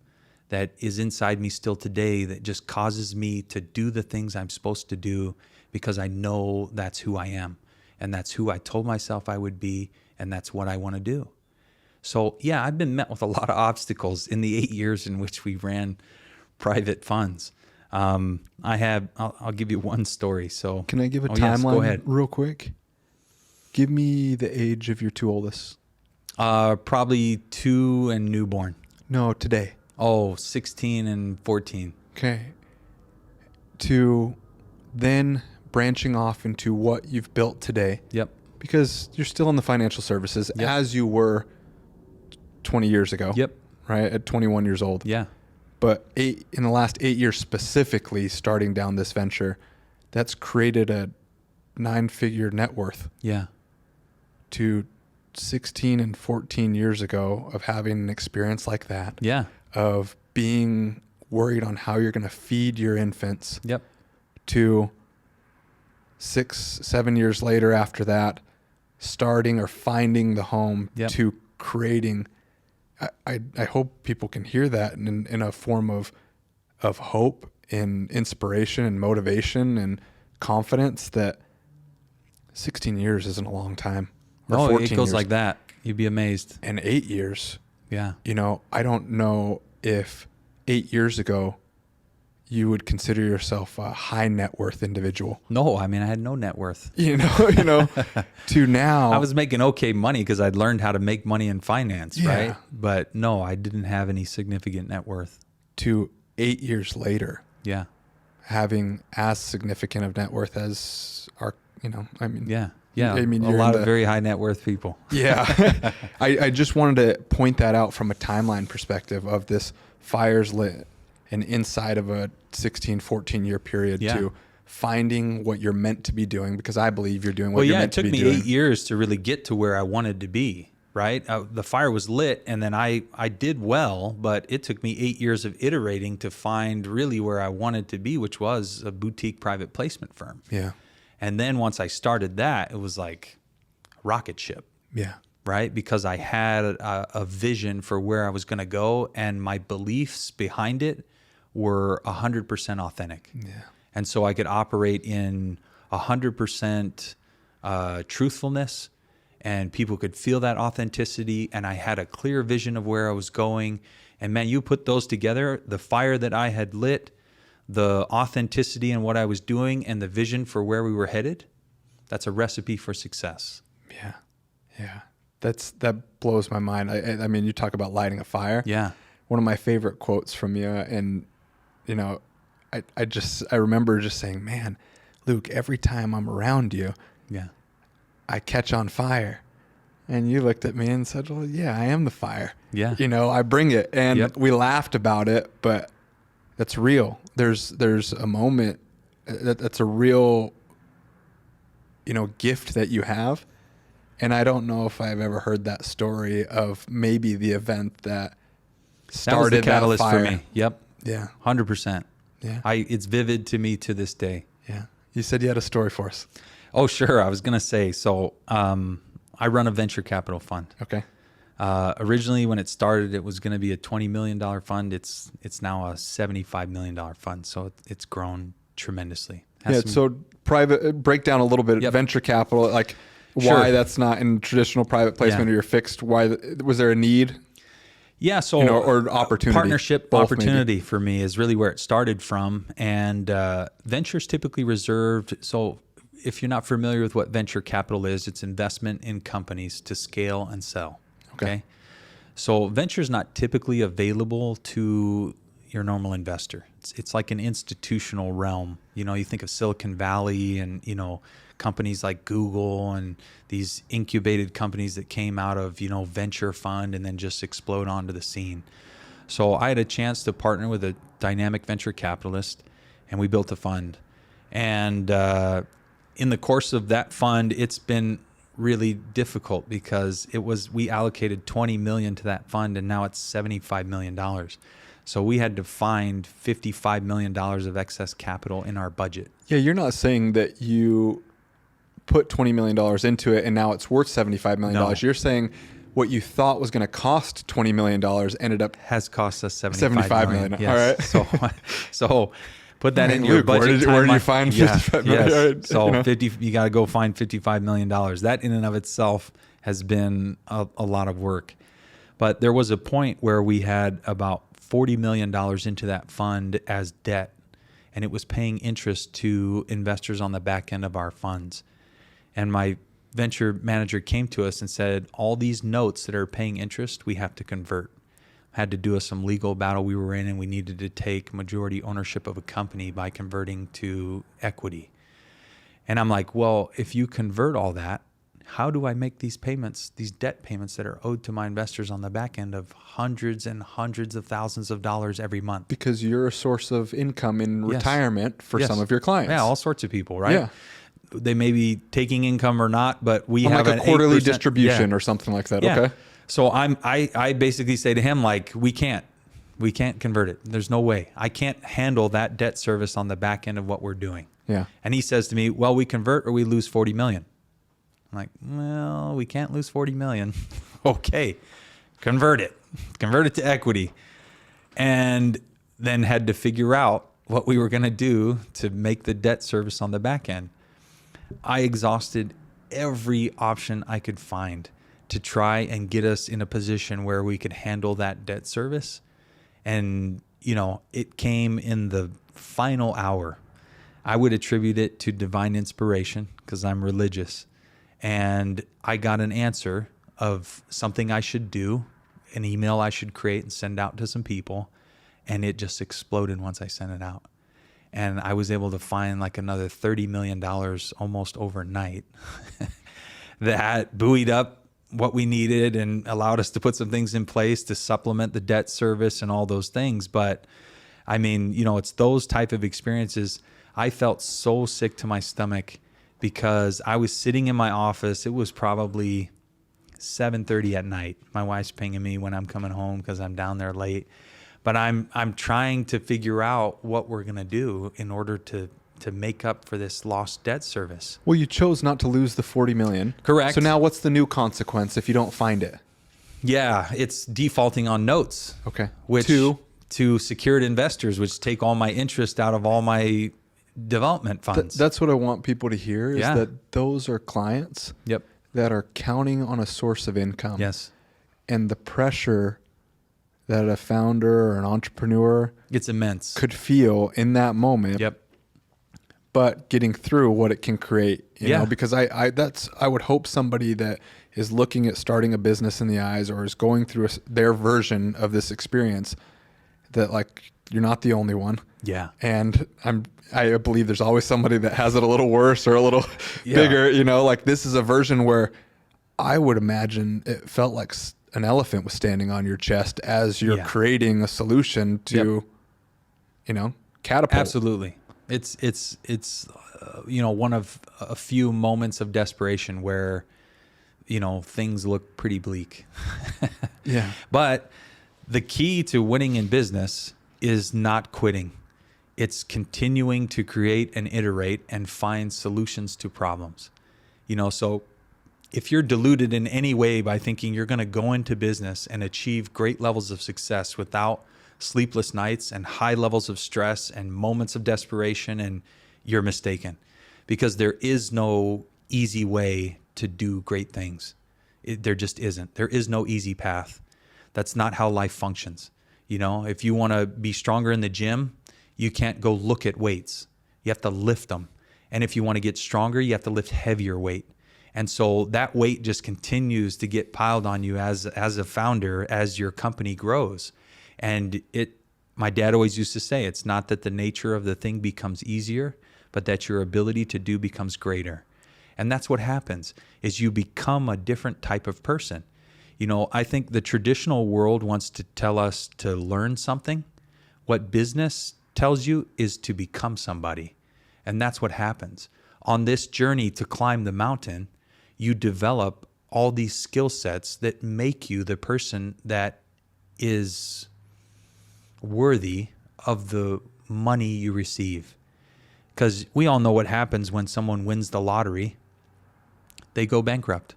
[SPEAKER 4] that is inside me still today that just causes me to do the things I'm supposed to do because I know that's who I am and that's who I told myself I would be and that's what I want to do. So yeah, I've been met with a lot of obstacles in the 8 years in which we ran private funds. I'll give you one story. So
[SPEAKER 3] can I give a timeline
[SPEAKER 4] yes, go ahead.
[SPEAKER 3] Real quick? Give me the age of your two oldest.
[SPEAKER 4] Probably 2 and newborn.
[SPEAKER 3] No, today.
[SPEAKER 4] Oh, 16 and 14.
[SPEAKER 3] Okay. To then branching off into what you've built today.
[SPEAKER 4] Yep.
[SPEAKER 3] Because you're still in the financial services as you were 20 years ago.
[SPEAKER 4] Yep.
[SPEAKER 3] Right? At 21 years old.
[SPEAKER 4] Yeah.
[SPEAKER 3] But in the last 8 years specifically, starting down this venture, that's created a 9-figure net worth.
[SPEAKER 4] Yeah.
[SPEAKER 3] To 16 and 14 years ago of having an experience like that.
[SPEAKER 4] Yeah.
[SPEAKER 3] Of being worried on how you're going to feed your infants.
[SPEAKER 4] Yep.
[SPEAKER 3] To 6-7 years later after that, starting or finding the home to creating. I hope people can hear that in a form of hope and inspiration and motivation and confidence that 16 years isn't a long time.
[SPEAKER 4] No,
[SPEAKER 3] 14
[SPEAKER 4] it goes
[SPEAKER 3] years.
[SPEAKER 4] like that. You'd be amazed.
[SPEAKER 3] And 8 years.
[SPEAKER 4] Yeah.
[SPEAKER 3] I don't know if 8 years ago you would consider yourself a high net worth individual.
[SPEAKER 4] No, I mean, I had no net worth.
[SPEAKER 3] To now.
[SPEAKER 4] I was making okay money because I'd learned how to make money in finance, right? But no, I didn't have any significant net worth.
[SPEAKER 3] To 8 years later.
[SPEAKER 4] Yeah.
[SPEAKER 3] Having as significant of net worth as our,
[SPEAKER 4] Yeah. Yeah.
[SPEAKER 3] I mean,
[SPEAKER 4] a lot of very high net worth people.
[SPEAKER 3] Yeah. I just wanted to point that out from a timeline perspective of this fires lit and inside of a 16, 14 year period to finding what you're meant to be doing, because I believe you're doing what you're meant to be doing.
[SPEAKER 4] It took me 8 years to really get to where I wanted to be, right? The fire was lit and then I did well, but it took me 8 years of iterating to find really where I wanted to be, which was a boutique private placement firm.
[SPEAKER 3] Yeah.
[SPEAKER 4] And then once I started that, it was like a rocket ship.
[SPEAKER 3] Yeah.
[SPEAKER 4] Right? Because I had a vision for where I was going to go and my beliefs behind it were 100% authentic.
[SPEAKER 3] Yeah.
[SPEAKER 4] And so I could operate in 100% truthfulness, and people could feel that authenticity, and I had a clear vision of where I was going. And man, you put those together, the fire that I had lit, the authenticity in what I was doing, and the vision for where we were headed, that's a recipe for success.
[SPEAKER 3] Yeah. Yeah. That blows my mind. I mean, you talk about lighting a fire.
[SPEAKER 4] Yeah.
[SPEAKER 3] One of my favorite quotes from you, and I remember just saying, man, Luke, every time I'm around you,
[SPEAKER 4] Yeah.
[SPEAKER 3] I catch on fire. And you looked at me and said, well, yeah, I am the fire.
[SPEAKER 4] Yeah.
[SPEAKER 3] I bring it. And
[SPEAKER 4] Yep.
[SPEAKER 3] we laughed about it, but that's real. There's a moment that's a real, gift that you have. And I don't know if I've ever heard that story of maybe the event that started
[SPEAKER 4] That was the catalyst
[SPEAKER 3] that fire.
[SPEAKER 4] for me. Yep.
[SPEAKER 3] Yeah.
[SPEAKER 4] 100%.
[SPEAKER 3] Yeah.
[SPEAKER 4] It's vivid to me to this day.
[SPEAKER 3] Yeah. You said you had a story for us.
[SPEAKER 4] Oh, sure. I was going to say, so I run a venture capital fund.
[SPEAKER 3] Okay.
[SPEAKER 4] Originally, when it started, it was going to be a $20 million fund. It's now a $75 million fund. So it's grown tremendously.
[SPEAKER 3] So private, break down a little bit,
[SPEAKER 4] Yep.
[SPEAKER 3] venture capital, like why
[SPEAKER 4] Sure.
[SPEAKER 3] that's not in traditional private placement
[SPEAKER 4] Yeah.
[SPEAKER 3] or you're fixed. Why was there a need?
[SPEAKER 4] Yeah, so
[SPEAKER 3] or opportunity.
[SPEAKER 4] partnership
[SPEAKER 3] Both
[SPEAKER 4] opportunity for me is really where it started from. And ventures typically reserved. So if you're not familiar with what venture capital is, it's investment in companies to scale and sell. Okay. So venture is not typically available to your normal investor. It's like an institutional realm. You think of Silicon Valley and, companies like Google and these incubated companies that came out of, venture fund and then just explode onto the scene. So I had a chance to partner with a dynamic venture capitalist, and we built a fund. And in the course of that fund, it's been really difficult because we allocated $20 million to that fund, and now it's $75 million. So we had to find $55 million of excess capital in our budget.
[SPEAKER 3] Yeah, you're not saying that you put $20 million into it and now it's worth $75 million.
[SPEAKER 4] No.
[SPEAKER 3] You're saying what you thought was going to cost $20 million ended up
[SPEAKER 4] Has cost us
[SPEAKER 3] $75 million.
[SPEAKER 4] Yes.
[SPEAKER 3] All right.
[SPEAKER 4] So put that in your
[SPEAKER 3] Luke,
[SPEAKER 4] budget.
[SPEAKER 3] where did you
[SPEAKER 4] timeline.
[SPEAKER 3] find
[SPEAKER 4] Yeah,
[SPEAKER 3] $55 million?
[SPEAKER 4] yes. So you got to go find $55 million. That in and of itself has been a lot of work. But there was a point where we had about $40 million into that fund as debt, and it was paying interest to investors on the back end of our funds. And my venture manager came to us and said, all these notes that are paying interest, we have to convert. Had to do some legal battle we were in, and we needed to take majority ownership of a company by converting to equity. And I'm like, well, if you convert all that, how do I make these payments, these debt payments that are owed to my investors on the back end of hundreds and hundreds of thousands of dollars every month?
[SPEAKER 3] Because you're a source of income in
[SPEAKER 4] Yes.
[SPEAKER 3] retirement for
[SPEAKER 4] Yes.
[SPEAKER 3] some of your clients.
[SPEAKER 4] Yeah, all sorts of people, right?
[SPEAKER 3] Yeah.
[SPEAKER 4] They may be taking income or not, but we
[SPEAKER 3] On
[SPEAKER 4] have
[SPEAKER 3] like a
[SPEAKER 4] an
[SPEAKER 3] quarterly
[SPEAKER 4] 8%,
[SPEAKER 3] distribution
[SPEAKER 4] yeah.
[SPEAKER 3] or something like that.
[SPEAKER 4] Yeah.
[SPEAKER 3] Okay.
[SPEAKER 4] So I basically say to him, like, we can't convert it. There's no way. I can't handle that debt service on the back end of what we're doing.
[SPEAKER 3] Yeah.
[SPEAKER 4] And he says to me, well, we convert or we lose 40 million. I'm like, well, we can't lose 40 million. Okay. Convert it to equity. And then had to figure out what we were going to do to make the debt service on the back end. I exhausted every option I could find to try and get us in a position where we could handle that debt service. And, it came in the final hour. I would attribute it to divine inspiration because I'm religious. And I got an answer of something I should do, an email I should create and send out to some people. And it just exploded once I sent it out. And I was able to find like another $30 million almost overnight that buoyed up what we needed and allowed us to put some things in place to supplement the debt service and all those things. But I mean, it's those type of experiences. I felt so sick to my stomach because I was sitting in my office. It was probably 7:30 at night. My wife's pinging me when I'm coming home because I'm down there late. But I'm trying to figure out what we're going to do in order to make up for this lost debt service.
[SPEAKER 3] Well, you chose not to lose the 40 million.
[SPEAKER 4] Correct.
[SPEAKER 3] So now what's the new consequence if you don't find it?
[SPEAKER 4] Yeah, it's defaulting on notes.
[SPEAKER 3] Okay.
[SPEAKER 4] Which to secured investors, which take all my interest out of all my development funds.
[SPEAKER 3] That's what I want people to hear is
[SPEAKER 4] Yeah.
[SPEAKER 3] that those are clients
[SPEAKER 4] Yep.
[SPEAKER 3] that are counting on a source of income.
[SPEAKER 4] Yes.
[SPEAKER 3] And the pressure that a founder or an entrepreneur
[SPEAKER 4] It's immense.
[SPEAKER 3] could feel in that moment.
[SPEAKER 4] Yep.
[SPEAKER 3] But getting through what it can create, you
[SPEAKER 4] Yeah.
[SPEAKER 3] know, because I would hope somebody that is looking at starting a business in the eyes or is going through their version of this experience, that like you're not the only one.
[SPEAKER 4] Yeah.
[SPEAKER 3] And I believe there's always somebody that has it a little worse or a little bigger, you know, like this is a version where I would imagine it felt like an elephant was standing on your chest as you're creating a solution to, you know, catapult.
[SPEAKER 4] Absolutely. It's you know, one of a few moments of desperation where, you know, things look pretty bleak.
[SPEAKER 3] Yeah.
[SPEAKER 4] But the key to winning in business is not quitting. It's continuing to create and iterate and find solutions to problems. You know, so if you're deluded in any way by thinking you're going to go into business and achieve great levels of success without sleepless nights and high levels of stress and moments of desperation, and you're mistaken, because there is no easy way to do great things. There just isn't. There is no easy path. That's not how life functions. You know, if you want to be stronger in the gym, you can't go look at weights. You have to lift them. And if you want to get stronger, you have to lift heavier weight. And so that weight just continues to get piled on you as a founder, as your company grows. And my dad always used to say, it's not that the nature of the thing becomes easier, but that your ability to do becomes greater. And that's what happens, is you become a different type of person. You know, I think the traditional world wants to tell us to learn something. What business tells you is to become somebody. And that's what happens. On this journey to climb the mountain, you develop all these skill sets that make you the person that is worthy of the money you receive. Because we all know what happens when someone wins the lottery. They go bankrupt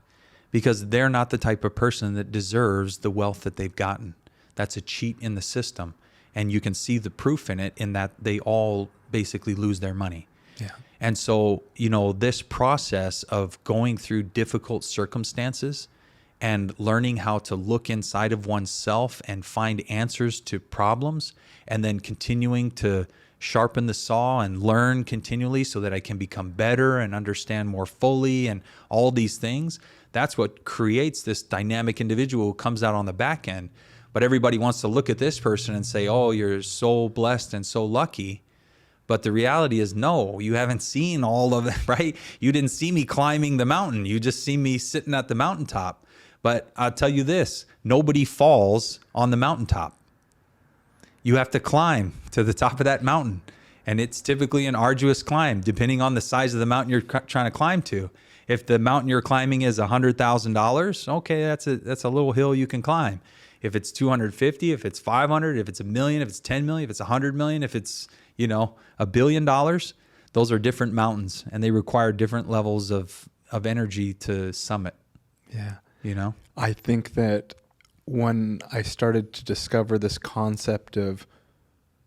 [SPEAKER 4] because they're not the type of person that deserves the wealth that they've gotten. That's a cheat in the system. And you can see the proof in it in that they all basically lose their money.
[SPEAKER 3] Yeah.
[SPEAKER 4] And so, you know, this process of going through difficult circumstances and learning how to look inside of oneself and find answers to problems, and then continuing to sharpen the saw and learn continually so that I can become better and understand more fully and all these things, that's what creates this dynamic individual who comes out on the back end. But everybody wants to look at this person and say, oh, you're so blessed and so lucky. But the reality is, no, you haven't seen all of it, right? You didn't see me climbing the mountain. You just see me sitting at the mountaintop. But I'll tell you this, nobody falls on the mountaintop. You have to climb to the top of that mountain. And it's typically an arduous climb, depending on the size of the mountain you're trying to climb to. If the mountain you're climbing is $100,000, okay, that's a little hill you can climb. If it's 250, if it's 500, if it's a million, if it's 10 million, if it's 100 million, if it's, you know, $1 billion, those are different mountains, and they require different levels of energy to summit.
[SPEAKER 3] Yeah.
[SPEAKER 4] You know,
[SPEAKER 3] I think that when I started to discover this concept of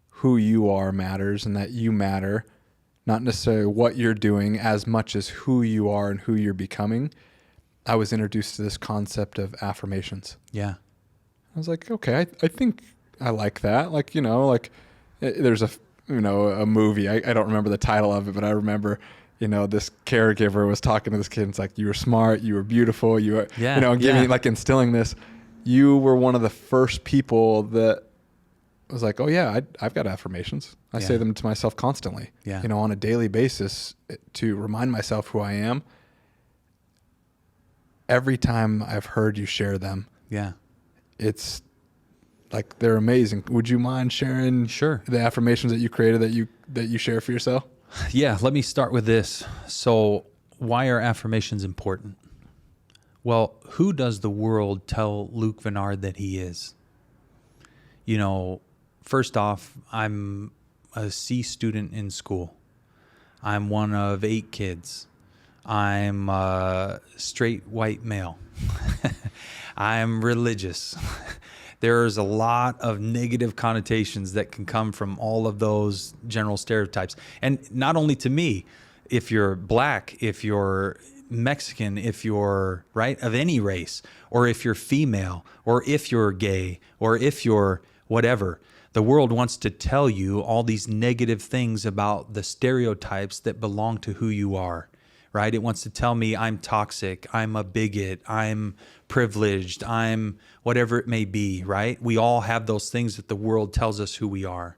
[SPEAKER 3] who you are matters and that you matter, not necessarily what you're doing as much as who you are and who you're becoming, I was introduced to this concept of affirmations.
[SPEAKER 4] Yeah.
[SPEAKER 3] I was like, okay, I think I like that. Like, you know, like there's a movie, I don't remember the title of it, but I remember, you know, this caregiver was talking to this kid and it's like, you were smart, you were beautiful, you were, you know, giving, like instilling this. You were one of the first people that was like, oh yeah, I've got affirmations. I say them to myself constantly, you know, on a daily basis to remind myself who I am. Every time I've heard you share them, it's like, they're amazing. Would you mind sharing the affirmations that you created that you share for yourself?
[SPEAKER 4] Yeah, let me start with this. So, why are affirmations important? Well, who does the world tell Luke Vennard that he is? You know, first off, I'm a C student in school. I'm one of 8 kids. I'm a straight white male. I'm religious. There's a lot of negative connotations that can come from all of those general stereotypes. And not only to me, if you're black, if you're Mexican, if you're right of any race, or if you're female, or if you're gay, or if you're whatever, the world wants to tell you all these negative things about the stereotypes that belong to who you are, right? It wants to tell me I'm toxic, I'm a bigot, I'm privileged, I'm whatever it may be, right? We all have those things that the world tells us who we are.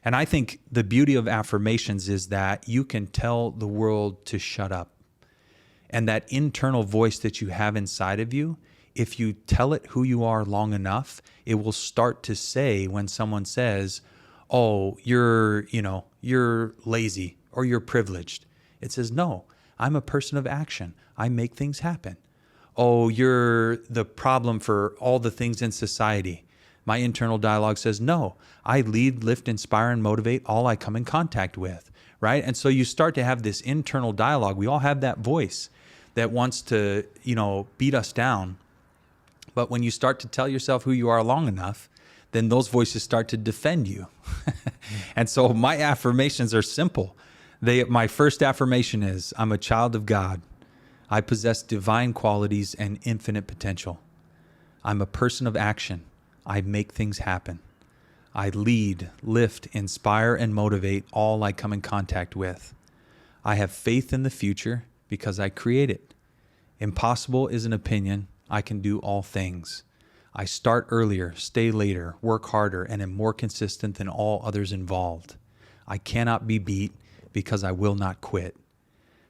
[SPEAKER 4] And I think the beauty of affirmations is that you can tell the world to shut up. And that internal voice that you have inside of you, if you tell it who you are long enough, it will start to say when someone says, oh, you're lazy or you're privileged. It says, no, I'm a person of action. I make things happen. Oh, you're the problem for all the things in society. My internal dialogue says, no, I lead, lift, inspire, and motivate all I come in contact with, right? And so you start to have this internal dialogue. We all have that voice that wants to, beat us down. But when you start to tell yourself who you are long enough, then those voices start to defend you. And so my affirmations are simple. My first affirmation is, I'm a child of God. I possess divine qualities and infinite potential. I'm a person of action. I make things happen. I lead, lift, inspire, and motivate all I come in contact with. I have faith in the future because I create it. Impossible is an opinion. I can do all things. I start earlier, stay later, work harder, and am more consistent than all others involved. I cannot be beat because I will not quit.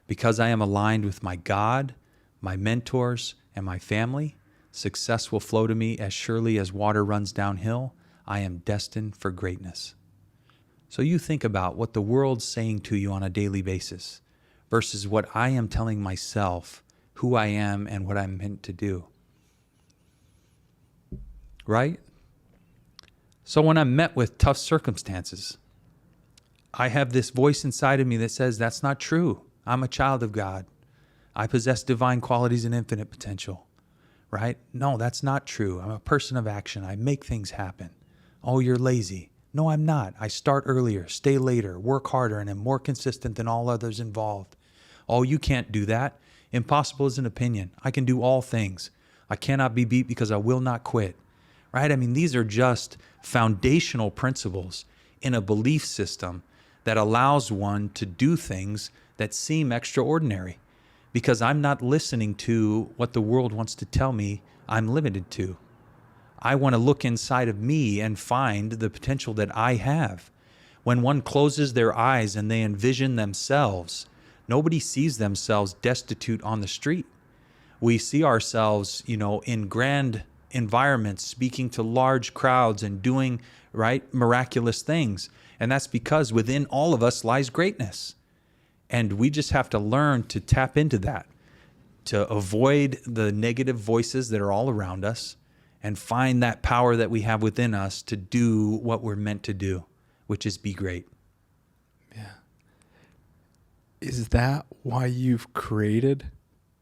[SPEAKER 4] Because I am aligned with my God, my mentors, and my family, success will flow to me as surely as water runs downhill. I am destined for greatness. So you think about what the world's saying to you on a daily basis versus what I am telling myself, who I am and what I'm meant to do. Right? So when I'm met with tough circumstances, I have this voice inside of me that says, that's not true. I'm a child of God. I possess divine qualities and infinite potential. Right? No, that's not true. I'm a person of action. I make things happen. Oh, you're lazy. No, I'm not. I start earlier, stay later, work harder, and am more consistent than all others involved. Oh, you can't do that. Impossible is an opinion. I can do all things. I cannot be beat because I will not quit. Right? I mean, these are just foundational principles in a belief system that allows one to do things that seem extraordinary because I'm not listening to what the world wants to tell me I'm limited to. I want to look inside of me and find the potential that I have. When one closes their eyes and they envision themselves, nobody sees themselves destitute on the street. We see ourselves, in grand environments, speaking to large crowds and doing, miraculous things. And that's because within all of us lies greatness. And we just have to learn to tap into that, to avoid the negative voices that are all around us and find that power that we have within us to do what we're meant to do, which is be great.
[SPEAKER 3] Yeah. Is that why you've created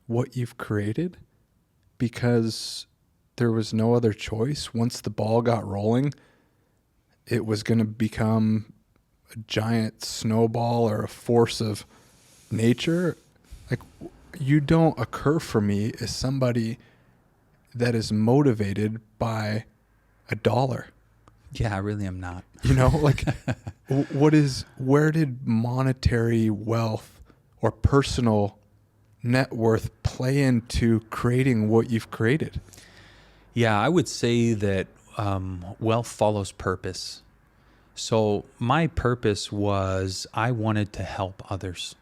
[SPEAKER 3] what you've created? Because there was no other choice. Once the ball got rolling, it was going to become a giant snowball or a force of nature. Like, you don't occur for me as somebody that is motivated by $1.
[SPEAKER 4] Yeah, I really am not.
[SPEAKER 3] Where did monetary wealth or personal net worth play into creating what you've created?
[SPEAKER 4] Yeah, I would say that wealth follows purpose. So my purpose was I wanted to help others,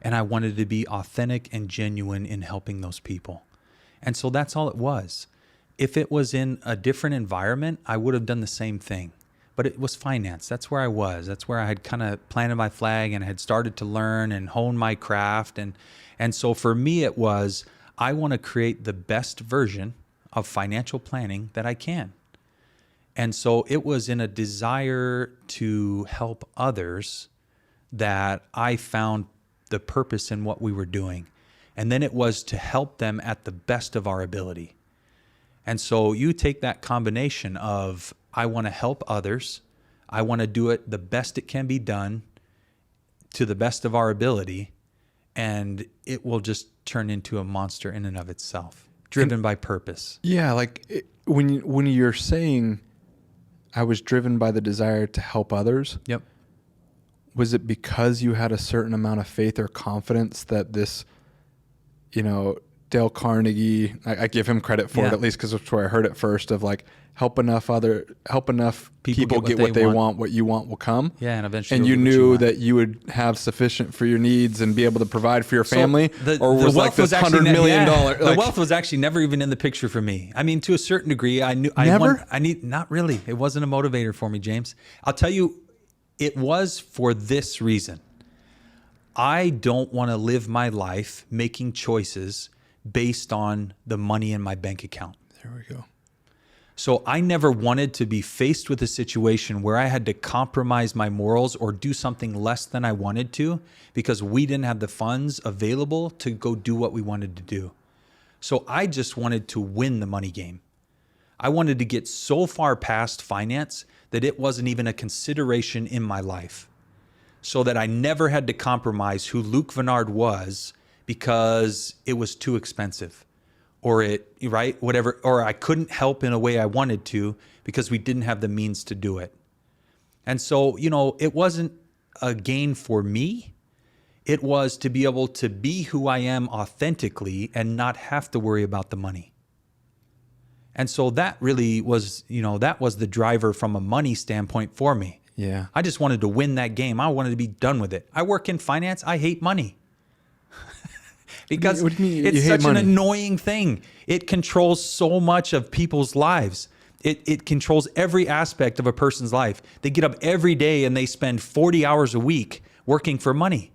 [SPEAKER 4] and I wanted to be authentic and genuine in helping those people. And so that's all it was. If it was in a different environment, I would have done the same thing. But it was finance. That's where I was. That's where I had kind of planted my flag and had started to learn and hone my craft. And so for me, it was, I want to create the best version of financial planning that I can. And so it was in a desire to help others that I found the purpose in what we were doing. And then it was to help them at the best of our ability. And so you take that combination of, I want to help others, I want to do it the best it can be done to the best of our ability, and it will just turn into a monster in and of itself, driven by purpose.
[SPEAKER 3] Yeah, like when you're saying I was driven by the desire to help others,
[SPEAKER 4] Yep.
[SPEAKER 3] was it because you had a certain amount of faith or confidence that this, Dale Carnegie, I give him credit for it, at least because that's where I heard it first, of like, help enough people get what they want, what you want will come.
[SPEAKER 4] Yeah, and eventually
[SPEAKER 3] And you
[SPEAKER 4] you'll get what
[SPEAKER 3] knew
[SPEAKER 4] want.
[SPEAKER 3] that you would have sufficient for your needs and be able to provide for your family, or
[SPEAKER 4] the
[SPEAKER 3] was like
[SPEAKER 4] wealth
[SPEAKER 3] this
[SPEAKER 4] actually
[SPEAKER 3] $100 million dollar?
[SPEAKER 4] The wealth was actually never even in the picture for me. I mean, to a certain degree, I knew
[SPEAKER 3] Never?
[SPEAKER 4] not really. It wasn't a motivator for me, James. I'll tell you, it was for this reason. I don't want to live my life making choices based on the money in my bank account.
[SPEAKER 3] There we go.
[SPEAKER 4] So I never wanted to be faced with a situation where I had to compromise my morals or do something less than I wanted to because we didn't have the funds available to go do what we wanted to do. So I just wanted to win the money game. I wanted to get so far past finance that it wasn't even a consideration in my life, so that I never had to compromise who Luke Vennard was because it was too expensive, or or I couldn't help in a way I wanted to because we didn't have the means to do it. And so, it wasn't a gain for me. It was to be able to be who I am authentically and not have to worry about the money. And so that really was, that was the driver from a money standpoint for me.
[SPEAKER 3] Yeah.
[SPEAKER 4] I just wanted to win that game. I wanted to be done with it. I work in finance. I hate money. Because
[SPEAKER 3] what do you mean you
[SPEAKER 4] it's
[SPEAKER 3] hate
[SPEAKER 4] such
[SPEAKER 3] money?
[SPEAKER 4] an annoying thing. It controls so much of people's lives. It controls every aspect of a person's life. They get up every day and they spend 40 hours a week working for money.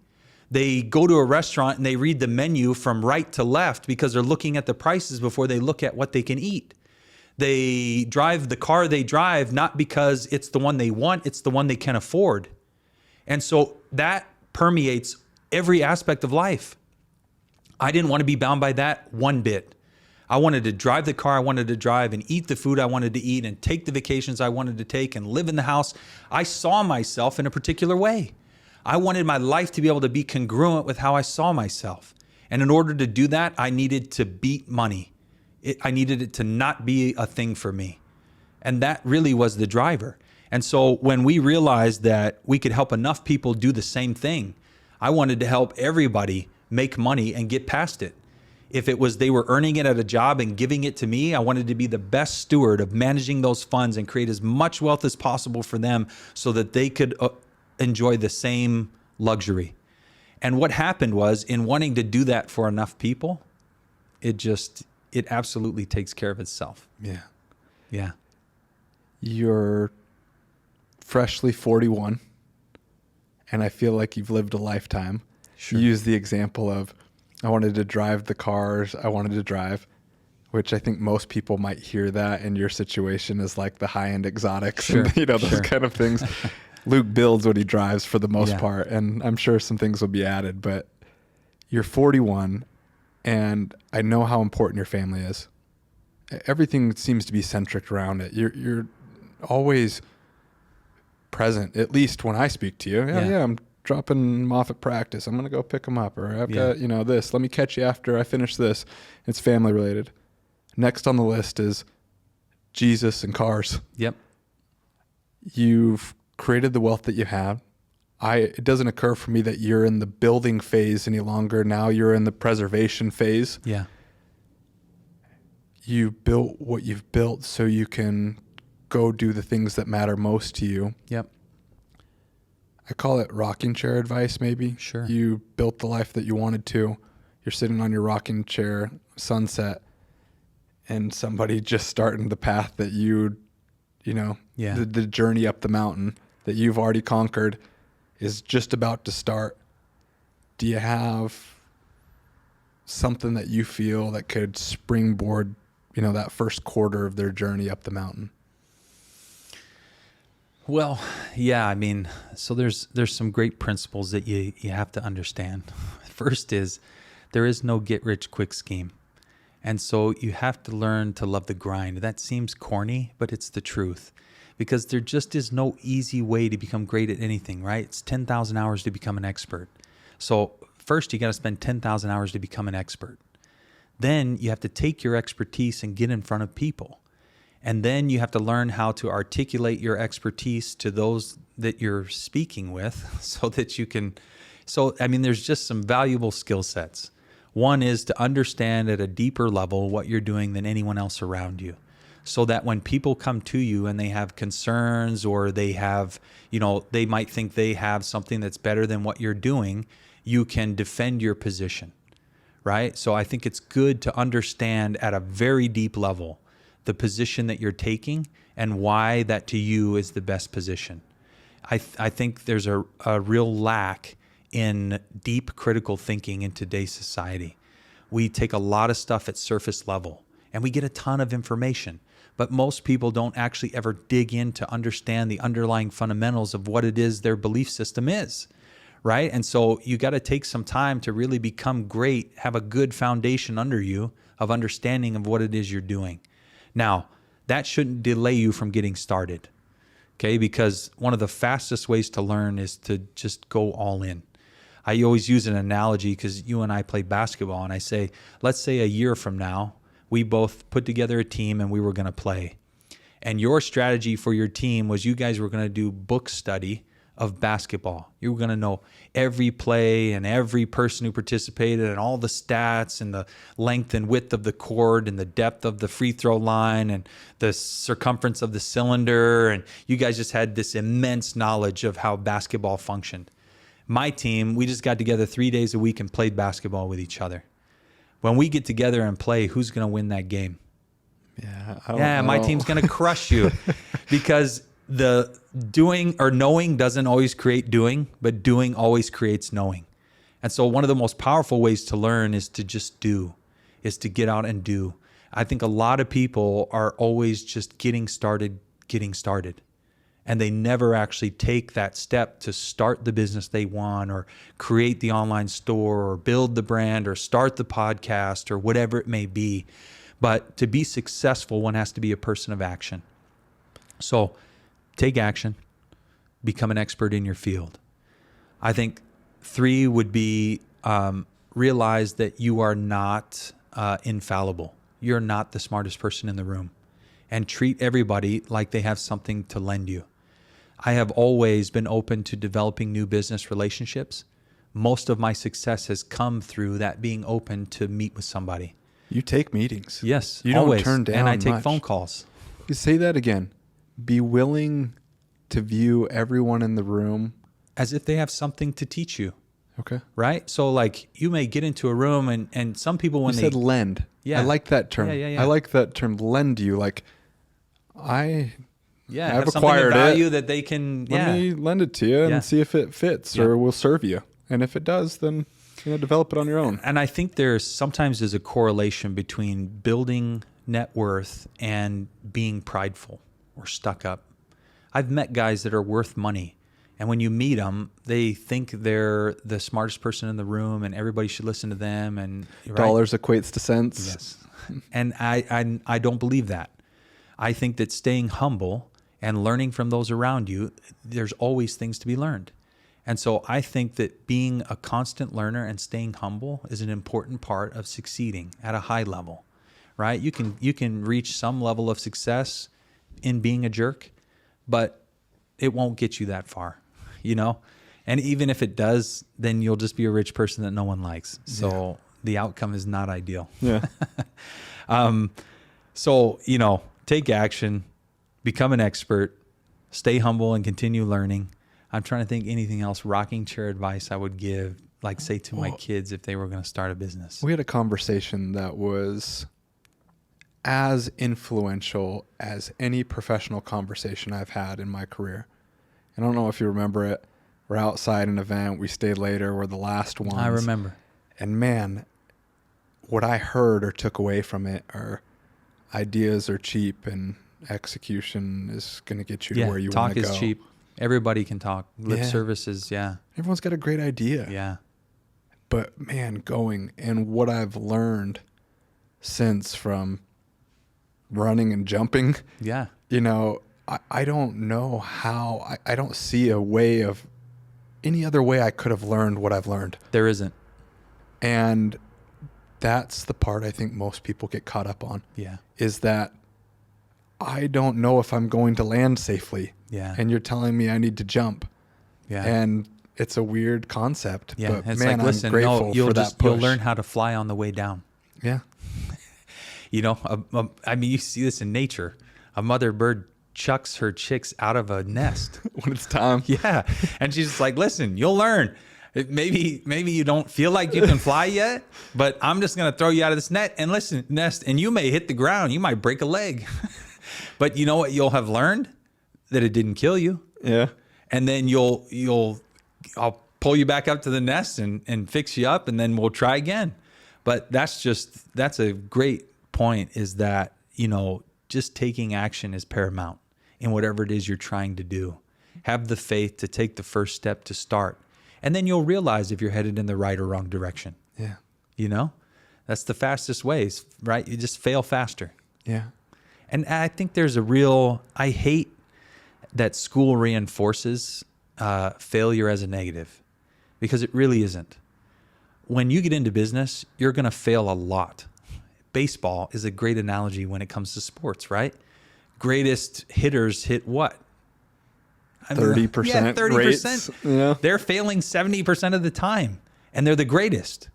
[SPEAKER 4] They go to a restaurant and they read the menu from right to left because they're looking at the prices before they look at what they can eat. They drive the car they drive not because it's the one they want, it's the one they can afford. And so that permeates every aspect of life. I didn't want to be bound by that one bit. I wanted to drive the car I wanted to drive and eat the food I wanted to eat and take the vacations I wanted to take and live in the house. I saw myself in a particular way. I wanted my life to be able to be congruent with how I saw myself. And in order to do that, I needed to beat money. I needed it to not be a thing for me. And that really was the driver. And so when we realized that we could help enough people do the same thing, I wanted to help everybody make money and get past it. If it was they were earning it at a job and giving it to me, I wanted to be the best steward of managing those funds and create as much wealth as possible for them so that they could enjoy the same luxury. And what happened was, in wanting to do that for enough people, it absolutely takes care of itself.
[SPEAKER 3] Yeah.
[SPEAKER 4] Yeah.
[SPEAKER 3] You're freshly 41, and I feel like you've lived a lifetime.
[SPEAKER 4] Sure.
[SPEAKER 3] You use the example of, I wanted to drive the cars I wanted to drive, which I think most people might hear that in your situation as like the high-end exotics,
[SPEAKER 4] Sure.
[SPEAKER 3] and those
[SPEAKER 4] Sure.
[SPEAKER 3] kind of things. Luke builds what he drives for the most
[SPEAKER 4] Yeah.
[SPEAKER 3] part, and I'm sure some things will be added, but you're 41, and I know how important your family is. Everything seems to be centric around it. You're always present, at least when I speak to you. Yeah, I'm dropping them off at practice. I'm going to go pick them up, or I've got, this. Let me catch you after I finish this. It's family related. Next on the list is Jesus and cars.
[SPEAKER 4] Yep.
[SPEAKER 3] You've created the wealth that you have. It doesn't occur for me that you're in the building phase any longer. Now you're in the preservation phase.
[SPEAKER 4] Yeah.
[SPEAKER 3] You built what you've built so you can go do the things that matter most to you.
[SPEAKER 4] Yep.
[SPEAKER 3] I call it rocking chair advice, maybe.
[SPEAKER 4] Sure.
[SPEAKER 3] You built the life that you wanted to. You're sitting on your rocking chair, sunset, and somebody just starting the path that the journey up the mountain that you've already conquered is just about to start. Do you have something that you feel that could springboard, that first quarter of their journey up the mountain?
[SPEAKER 4] Well, yeah, I mean, so there's some great principles that you have to understand. First is there is no get rich quick scheme. And so you have to learn to love the grind. That seems corny, but it's the truth. Because there just is no easy way to become great at anything, right? It's 10,000 hours to become an expert. So first you got to spend 10,000 hours to become an expert. Then you have to take your expertise and get in front of people. And then you have to learn how to articulate your expertise to those that you're speaking with so that you can, there's just some valuable skill sets. One is to understand at a deeper level what you're doing than anyone else around you. So that when people come to you and they have concerns or they have, they might think they have something that's better than what you're doing, you can defend your position, right? So I think it's good to understand at a very deep level the position that you're taking and why that to you is the best position. I think there's a real lack in deep critical thinking in today's society. We take a lot of stuff at surface level and we get a ton of information, but most people don't actually ever dig in to understand the underlying fundamentals of what it is their belief system is, right? And so you got to take some time to really become great, have a good foundation under you of understanding of what it is you're doing. Now, that shouldn't delay you from getting started, okay? Because one of the fastest ways to learn is to just go all in. I always use an analogy because you and I play basketball, and I say, let's say a year from now, we both put together a team and we were going to play. And your strategy for your team was you guys were going to do book study of basketball. You were going to know every play and every person who participated and all the stats and the length and width of the court and the depth of the free throw line and the circumference of the cylinder. And you guys just had this immense knowledge of how basketball functioned. My team, we just got together 3 days a week and played basketball with each other. When we get together and play, who's going to win that game?
[SPEAKER 3] Yeah,
[SPEAKER 4] my team's going to crush you because the doing or knowing doesn't always create doing, but doing always creates knowing. And so one of the most powerful ways to learn is to just do, is to get out and do. I think a lot of people are always just getting started. And they never actually take that step to start the business they want or create the online store or build the brand or start the podcast or whatever it may be. But to be successful, one has to be a person of action. So take action, become an expert in your field. I think 3 would be realize that you are not infallible. You're not the smartest person in the room, and treat everybody like they have something to lend you. I have always been open to developing new business relationships. Most of my success has come through that being open to meet with somebody.
[SPEAKER 3] You take meetings.
[SPEAKER 4] Yes,
[SPEAKER 3] you
[SPEAKER 4] always.
[SPEAKER 3] Don't turn down
[SPEAKER 4] and I take
[SPEAKER 3] much.
[SPEAKER 4] phone calls.
[SPEAKER 3] You say that again. Be willing to view everyone in the room
[SPEAKER 4] as if they have something to teach you.
[SPEAKER 3] Okay.
[SPEAKER 4] Right? So like you may get into a room and some people when
[SPEAKER 3] you
[SPEAKER 4] they
[SPEAKER 3] said lend.
[SPEAKER 4] Yeah.
[SPEAKER 3] I like that term.
[SPEAKER 4] Yeah.
[SPEAKER 3] I like that term, lend you. Like I've
[SPEAKER 4] have
[SPEAKER 3] acquired
[SPEAKER 4] something of value
[SPEAKER 3] it.
[SPEAKER 4] that they can
[SPEAKER 3] Let me lend it to you and see if it fits or will serve you. And if it does, then develop it on your own.
[SPEAKER 4] And I think sometimes there's a correlation between building net worth and being prideful or stuck up. I've met guys that are worth money, and when you meet them, they think they're the smartest person in the room and everybody should listen to them. And right?
[SPEAKER 3] Dollars equates to cents.
[SPEAKER 4] Yes. And I don't believe that. I think that staying humble and learning from those around you, there's always things to be learned. And so I think that being a constant learner and staying humble is an important part of succeeding at a high level, right? You can reach some level of success in being a jerk, but it won't get you that far, And even if it does, then you'll just be a rich person that no one likes. So the outcome is not ideal.
[SPEAKER 3] Yeah.
[SPEAKER 4] So, take action, become an expert, stay humble and continue learning. I'm trying to think anything else, rocking chair advice I would give, like say to my kids if they were going to start a business.
[SPEAKER 3] We had a conversation that was as influential as any professional conversation I've had in my career. I don't know if you remember it. We're outside an event. We stayed later. We're the last ones.
[SPEAKER 4] I remember.
[SPEAKER 3] And man, what I heard or took away from it are ideas are cheap and execution is going to get you to where you want to go.
[SPEAKER 4] Talk is cheap. Everybody can talk. Lip service is,
[SPEAKER 3] Everyone's got a great idea.
[SPEAKER 4] Yeah.
[SPEAKER 3] But man, going and what I've learned since from running and jumping.
[SPEAKER 4] Yeah.
[SPEAKER 3] You know, I don't know how, I don't see any other way I could have learned what I've learned.
[SPEAKER 4] There isn't.
[SPEAKER 3] And that's the part I think most people get caught up on.
[SPEAKER 4] Yeah.
[SPEAKER 3] Is that I don't know if I'm going to land safely.
[SPEAKER 4] Yeah.
[SPEAKER 3] And you're telling me I need to jump.
[SPEAKER 4] Yeah.
[SPEAKER 3] And it's a weird concept.
[SPEAKER 4] Yeah.
[SPEAKER 3] But
[SPEAKER 4] It's
[SPEAKER 3] man,
[SPEAKER 4] like, listen,
[SPEAKER 3] I'm grateful
[SPEAKER 4] no, you'll
[SPEAKER 3] for
[SPEAKER 4] just,
[SPEAKER 3] that push.
[SPEAKER 4] you'll learn how to fly on the way down.
[SPEAKER 3] Yeah.
[SPEAKER 4] You know, I mean, you see this in nature. A mother bird chucks her chicks out of a nest.
[SPEAKER 3] When it's time.
[SPEAKER 4] Yeah. And she's just like, listen, you'll learn. Maybe you don't feel like you can fly yet, but I'm just going to throw you out of this nest, and you may hit the ground. You might break a leg. But you know what you'll have learned? That it didn't kill you.
[SPEAKER 3] Yeah.
[SPEAKER 4] And then I'll pull you back up to the nest and fix you up, and then we'll try again. But that's a great point, is that, you know, just taking action is paramount in whatever it is you're trying to do. Have the faith to take the first step to start. And then you'll realize if you're headed in the right or wrong direction.
[SPEAKER 3] Yeah.
[SPEAKER 4] You know, that's the fastest ways, right? You just fail faster.
[SPEAKER 3] Yeah.
[SPEAKER 4] And I think I hate that school reinforces failure as a negative, because it really isn't. When you get into business, you're going to fail a lot. Baseball is a great analogy when it comes to sports, right? Greatest hitters hit what?
[SPEAKER 3] 30%.
[SPEAKER 4] Yeah, 30%.
[SPEAKER 3] Rates. Yeah.
[SPEAKER 4] They're failing 70% of the time, and they're the greatest.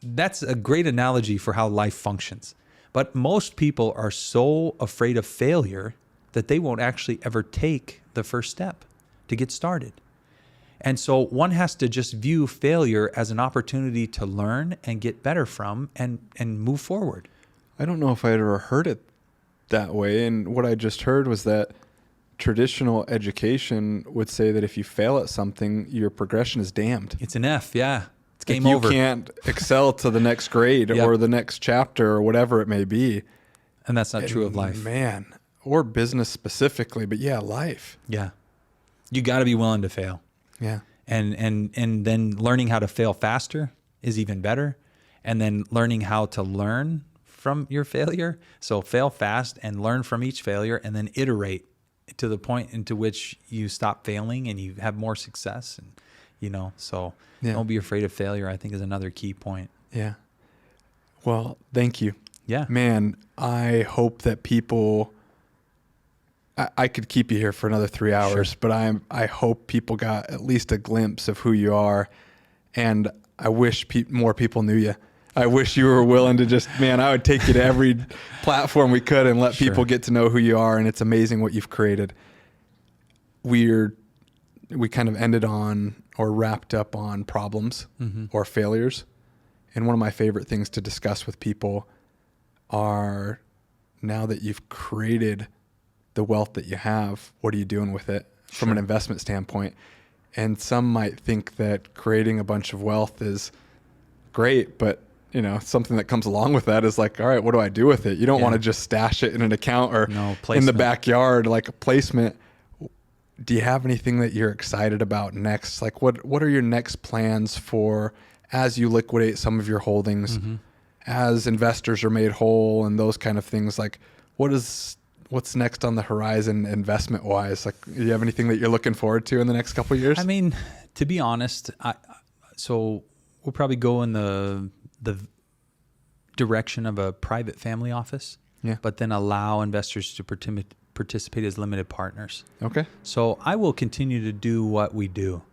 [SPEAKER 4] That's a great analogy for how life functions. But most people are so afraid of failure that they won't actually ever take the first step to get started. And so one has to just view failure as an opportunity to learn and get better from and move forward.
[SPEAKER 3] I don't know if I ever heard it that way. And what I just heard was that traditional education would say that if you fail at something, your progression is damned.
[SPEAKER 4] It's an F, yeah. It's game
[SPEAKER 3] Like
[SPEAKER 4] over.
[SPEAKER 3] You can't excel to the next grade
[SPEAKER 4] Yep.
[SPEAKER 3] or the next chapter or whatever it may be.
[SPEAKER 4] And that's not true of life.
[SPEAKER 3] Man, or business specifically, but yeah, life.
[SPEAKER 4] Yeah. You got to be willing to fail.
[SPEAKER 3] Yeah.
[SPEAKER 4] And then learning how to fail faster is even better. And then learning how to learn from your failure. So fail fast and learn from each failure, and then iterate to the point into which you stop failing and you have more success. And, you know, so don't be afraid of failure, I think, is another key point.
[SPEAKER 3] Yeah. Well, thank you.
[SPEAKER 4] Yeah.
[SPEAKER 3] Man, I hope that people, I could keep you here for another 3 hours,
[SPEAKER 4] Sure.
[SPEAKER 3] but I hope people got at least a glimpse of who you are. And I wish more people knew you. I wish you were willing to just, man, I would take you to every platform we could and let
[SPEAKER 4] Sure.
[SPEAKER 3] people get to know who you are. And it's amazing what you've created. We kind of ended on or wrapped up on problems or failures. And one of my favorite things to discuss with people are, now that you've created the wealth that you have, what are you doing with it from an investment standpoint? And some might think that creating a bunch of wealth is great, but you know, something that comes along with that is like, all right, what do I do with it? You don't want to just stash it in an account or in the
[SPEAKER 4] placement.
[SPEAKER 3] backyard, like a placement. Do you have anything that you're excited about next? Like what are your next plans for as you liquidate some of your holdings, as investors are made whole and those kind of things? Like what's next on the horizon investment wise? Like, do you have anything that you're looking forward to in the next couple of years?
[SPEAKER 4] I mean, to be honest, so we'll probably go in the direction of a private family office, but then allow investors to participate as limited partners.
[SPEAKER 3] Okay.
[SPEAKER 4] So I will continue to do what we do.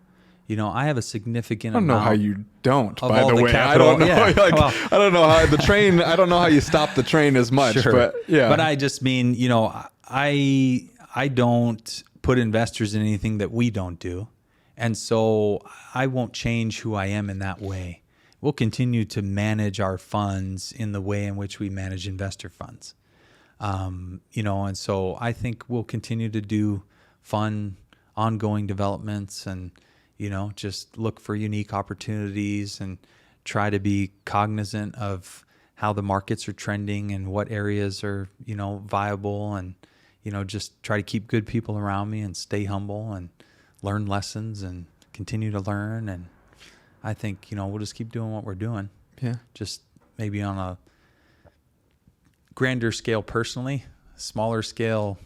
[SPEAKER 4] You know, I have a significant
[SPEAKER 3] I don't know
[SPEAKER 4] amount
[SPEAKER 3] how you don't,
[SPEAKER 4] of
[SPEAKER 3] by
[SPEAKER 4] all
[SPEAKER 3] the
[SPEAKER 4] the
[SPEAKER 3] way.
[SPEAKER 4] capital.
[SPEAKER 3] I don't know.
[SPEAKER 4] Yeah, well,
[SPEAKER 3] I don't know how the train, I don't know how you stop the train as much,
[SPEAKER 4] Sure.
[SPEAKER 3] but yeah.
[SPEAKER 4] But I just mean, you know, I don't put investors in anything that we don't do. And so I won't change who I am in that way. We'll continue to manage our funds in the way in which we manage investor funds. You know, and so I think we'll continue to do fun, ongoing developments and, you know, just look for unique opportunities and try to be cognizant of how the markets are trending and what areas are, you know, viable, and, you know, just try to keep good people around me and stay humble and learn lessons and continue to learn. And I think, you know, we'll just keep doing what we're doing.
[SPEAKER 3] Yeah.
[SPEAKER 4] Just maybe on a grander scale personally, smaller scale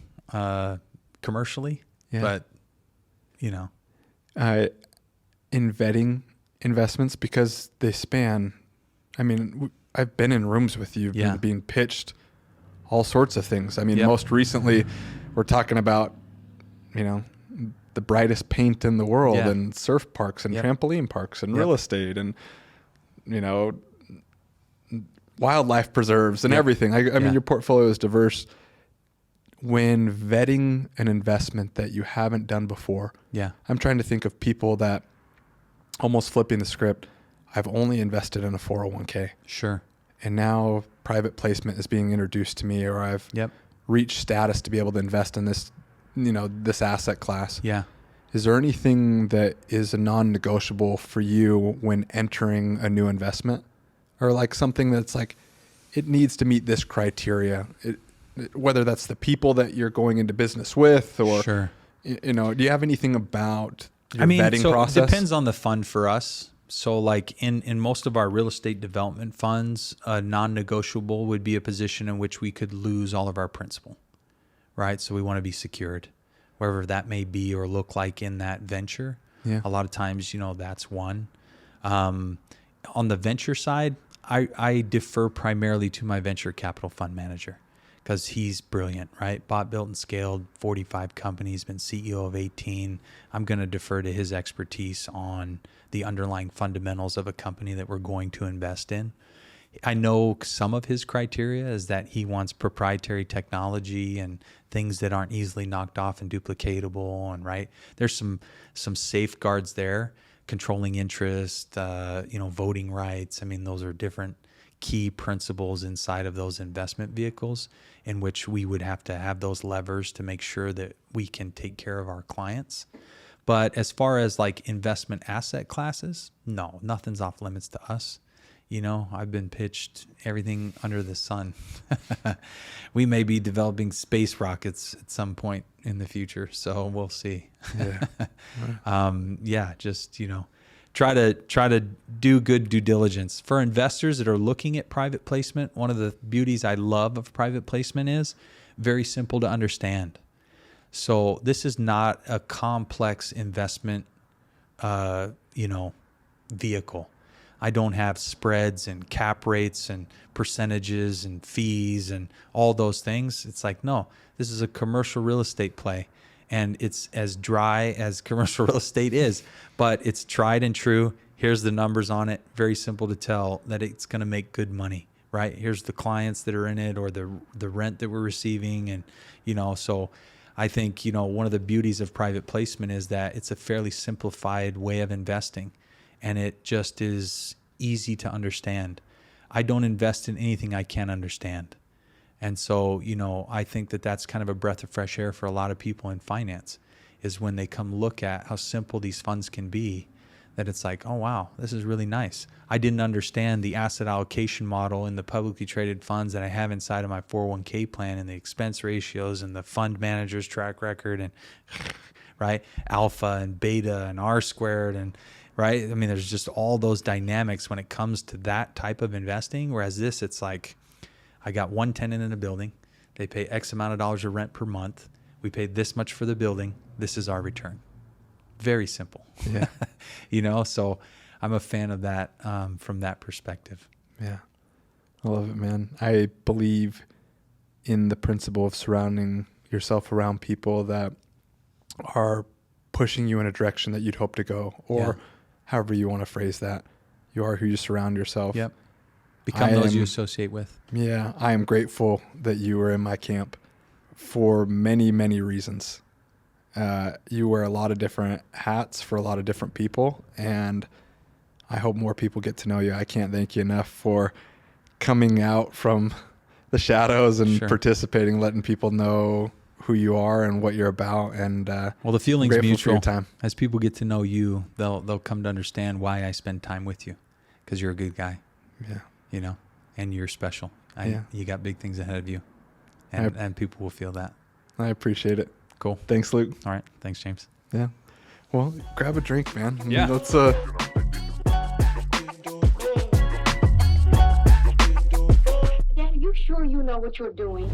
[SPEAKER 4] commercially.
[SPEAKER 3] Yeah.
[SPEAKER 4] But, you know,
[SPEAKER 3] in vetting investments, because they span, I mean, I've been in rooms with you
[SPEAKER 4] Yeah.
[SPEAKER 3] being pitched all sorts of things. I mean,
[SPEAKER 4] Yep.
[SPEAKER 3] most recently we're talking about, you know, the brightest paint in the world
[SPEAKER 4] Yeah.
[SPEAKER 3] and surf parks and
[SPEAKER 4] Yep.
[SPEAKER 3] trampoline parks and
[SPEAKER 4] Yep.
[SPEAKER 3] real estate and, you know, wildlife preserves and
[SPEAKER 4] Yep.
[SPEAKER 3] everything. I
[SPEAKER 4] Yeah.
[SPEAKER 3] mean, your portfolio is diverse. When vetting an investment that you haven't done before,
[SPEAKER 4] yeah,
[SPEAKER 3] I'm trying to think of people that, almost flipping the script, I've only invested in a 401k.
[SPEAKER 4] sure.
[SPEAKER 3] And now private placement is being introduced to me, or I've
[SPEAKER 4] Yep.
[SPEAKER 3] reached status to be able to invest in this, you know, this asset class.
[SPEAKER 4] Yeah.
[SPEAKER 3] Is there anything that is a non-negotiable for you when entering a new investment, or like something that's like, it needs to meet this criteria? Whether that's the people that you're going into business with, or,
[SPEAKER 4] Sure.
[SPEAKER 3] you know, do you have anything about your
[SPEAKER 4] I mean,
[SPEAKER 3] vetting
[SPEAKER 4] so
[SPEAKER 3] process?
[SPEAKER 4] it depends on the fund for us. So like in most of our real estate development funds, non-negotiable would be a position in which we could lose all of our principal, right? So we want to be secured, wherever that may be or look like in that venture.
[SPEAKER 3] Yeah.
[SPEAKER 4] A lot of times, you know, that's one. On the venture side, I defer primarily to my venture capital fund manager, because he's brilliant, right? Bought, built, and scaled 45 companies, been CEO of 18. I'm going to defer to his expertise on the underlying fundamentals of a company that we're going to invest in. I know some of his criteria is that he wants proprietary technology and things that aren't easily knocked off and duplicatable. And right, there's some safeguards there, controlling interest, voting rights. I mean, those are different key principles inside of those investment vehicles in which we would have to have those levers to make sure that we can take care of our clients. But as far as like investment asset classes, no, nothing's off limits to us. You know, I've been pitched everything under the sun. We may be developing space rockets at some point in the future, so we'll see.
[SPEAKER 3] Yeah.
[SPEAKER 4] Just, you know, try to do good due diligence. For investors that are looking at private placement, one of the beauties I love of private placement is very simple to understand. So this is not a complex investment, vehicle. I don't have spreads and cap rates and percentages and fees and all those things. It's like, no, this is a commercial real estate play. And it's as dry as commercial real estate is, but it's tried and true. Here's the numbers on it. Very simple to tell that it's going to make good money, right? Here's the clients that are in it, or the rent that we're receiving. And, you know, so I think, you know, one of the beauties of private placement is that it's a fairly simplified way of investing, and it just is easy to understand. I don't invest in anything I can't understand. And so, you know, I think that that's kind of a breath of fresh air for a lot of people in finance, is when they come look at how simple these funds can be, that it's like, oh, wow, this is really nice. I didn't understand the asset allocation model in the publicly traded funds that I have inside of my 401k plan, and the expense ratios and the fund manager's track record, and right, alpha and beta and R squared, and right. I mean, there's just all those dynamics when it comes to that type of investing. Whereas this, it's like, I got one tenant in a building. They pay X amount of dollars of rent per month. We paid this much for the building. This is our return. Very simple.
[SPEAKER 3] Yeah.
[SPEAKER 4] You know, so I'm a fan of that from that perspective.
[SPEAKER 3] Yeah. I love it, man. I believe in the principle of surrounding yourself around people that are pushing you in a direction that you'd hope to go, or however you want to phrase that. You are who you surround yourself.
[SPEAKER 4] Yep. Become those you associate with.
[SPEAKER 3] Yeah. I am grateful that you were in my camp for many, many reasons. You wear a lot of different hats for a lot of different people, and I hope more people get to know you. I can't thank you enough for coming out from the shadows and participating, letting people know who you are and what you're about. And
[SPEAKER 4] well, the feeling's mutual.
[SPEAKER 3] For your time.
[SPEAKER 4] As people get to know you, they'll come to understand why I spend time with you, because you're a good guy.
[SPEAKER 3] Yeah.
[SPEAKER 4] You know, and you're special. You got big things ahead of you, and people will feel that.
[SPEAKER 3] I appreciate it.
[SPEAKER 4] Cool.
[SPEAKER 3] Thanks, Luke.
[SPEAKER 4] All right. Thanks, James.
[SPEAKER 3] Yeah. Well, grab a drink, man.
[SPEAKER 4] Yeah.
[SPEAKER 3] Let's
[SPEAKER 2] Dad, are you sure you know
[SPEAKER 1] know what you're doing.